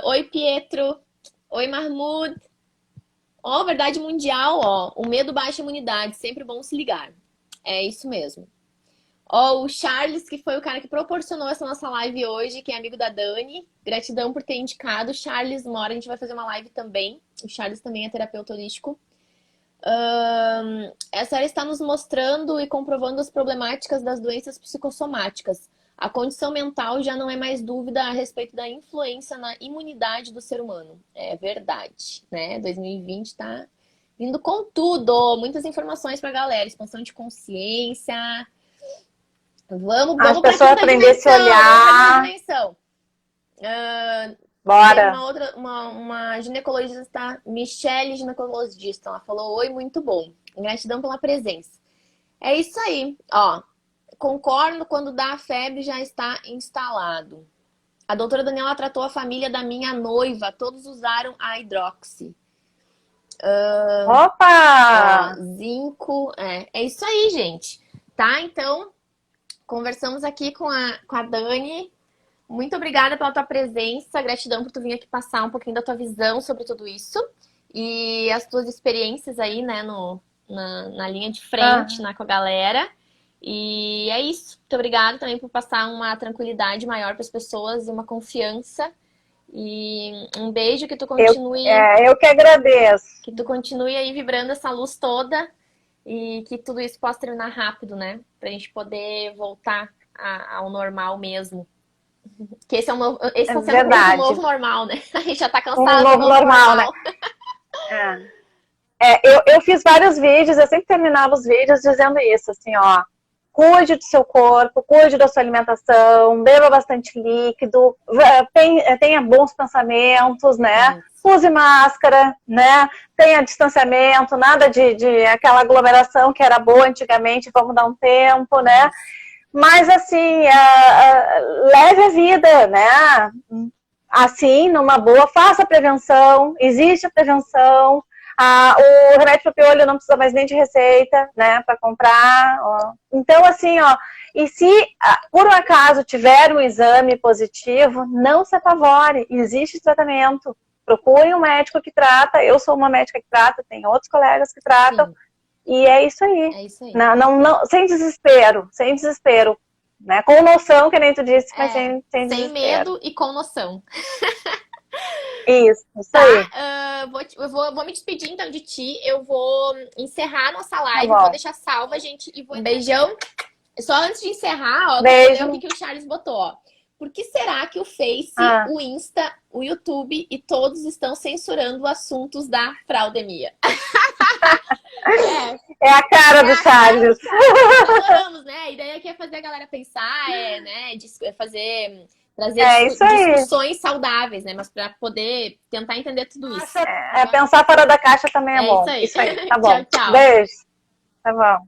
Oi, Pietro. Oi, Mahmoud. Ó, verdade mundial, ó. O medo baixa a imunidade, sempre bom se ligar. É isso mesmo. Ó, o Charles, que foi o cara que proporcionou essa nossa live hoje, que é amigo da Dani. Gratidão por ter indicado. Charles, uma hora a gente vai fazer uma live também. O Charles também é terapeuta holístico. Essa área está nos mostrando e comprovando as problemáticas das doenças psicossomáticas. A condição mental já não é mais dúvida a respeito da influência na imunidade do ser humano. É verdade, né? 2020 tá vindo com tudo. Muitas informações pra galera. Expansão de consciência... Vamos as pessoas aprender a se olhar. Bora. Tem uma ginecologista, Michelle, ginecologista. Ela falou, oi, muito bom. Gratidão pela presença. É isso aí. Ó, concordo, quando dá a febre já está instalado. A doutora Daniela tratou a família da minha noiva. Todos usaram a hidroxi. Opa! Zinco. É isso aí, gente. Tá? Então... Conversamos aqui com a Dani. Muito obrigada pela tua presença. Gratidão por tu vir aqui passar um pouquinho da tua visão sobre tudo isso. E as tuas experiências aí, né, na linha de frente, com a galera. E é isso. Muito obrigada também por passar uma tranquilidade maior para as pessoas e uma confiança. E um beijo, que tu continue... Eu que agradeço. Que tu continue aí vibrando essa luz toda. E que tudo isso possa terminar rápido, né? Pra gente poder voltar ao normal mesmo. Que esse tá sendo o novo normal, né? A gente já tá cansado do novo normal, né? Eu fiz vários vídeos, eu sempre terminava os vídeos dizendo isso, assim, ó. Cuide do seu corpo, cuide da sua alimentação, beba bastante líquido, tenha bons pensamentos, né? Use máscara, né? Tenha distanciamento, nada de aquela aglomeração que era boa antigamente, vamos dar um tempo, né? Mas, assim, leve a vida, né? Assim, numa boa, faça a prevenção, existe a prevenção. O remédio para o piolho não precisa mais nem de receita, né, para comprar. Ó. Então, assim, ó, e se por um acaso tiver um exame positivo, não se apavore, existe tratamento. Procure um médico que trata, eu sou uma médica que trata, tem outros colegas que tratam, E é isso aí. É isso aí. Não, sem desespero, né? Com noção, que nem tu disse, mas sem Sem desespero. medo e com noção. Isso Tá? aí. Vou me despedir então de ti. Eu vou encerrar a nossa live, bom. vou deixar salva, gente, e vou. Um beijão. Só antes de encerrar, ó, Beijo. vou ler o que o Charles botou, ó. Por que será que o Face, o Insta, o YouTube e todos estão censurando assuntos da fraudemia? É a cara do Charles. Adoramos, né? A ideia aqui é fazer a galera pensar, né? Trazer isso aí. discussões saudáveis, né? Mas para poder tentar entender tudo isso. Pensar fora da caixa também é bom. Isso aí. Tá bom. Tchau, tchau. Beijo. Tá bom.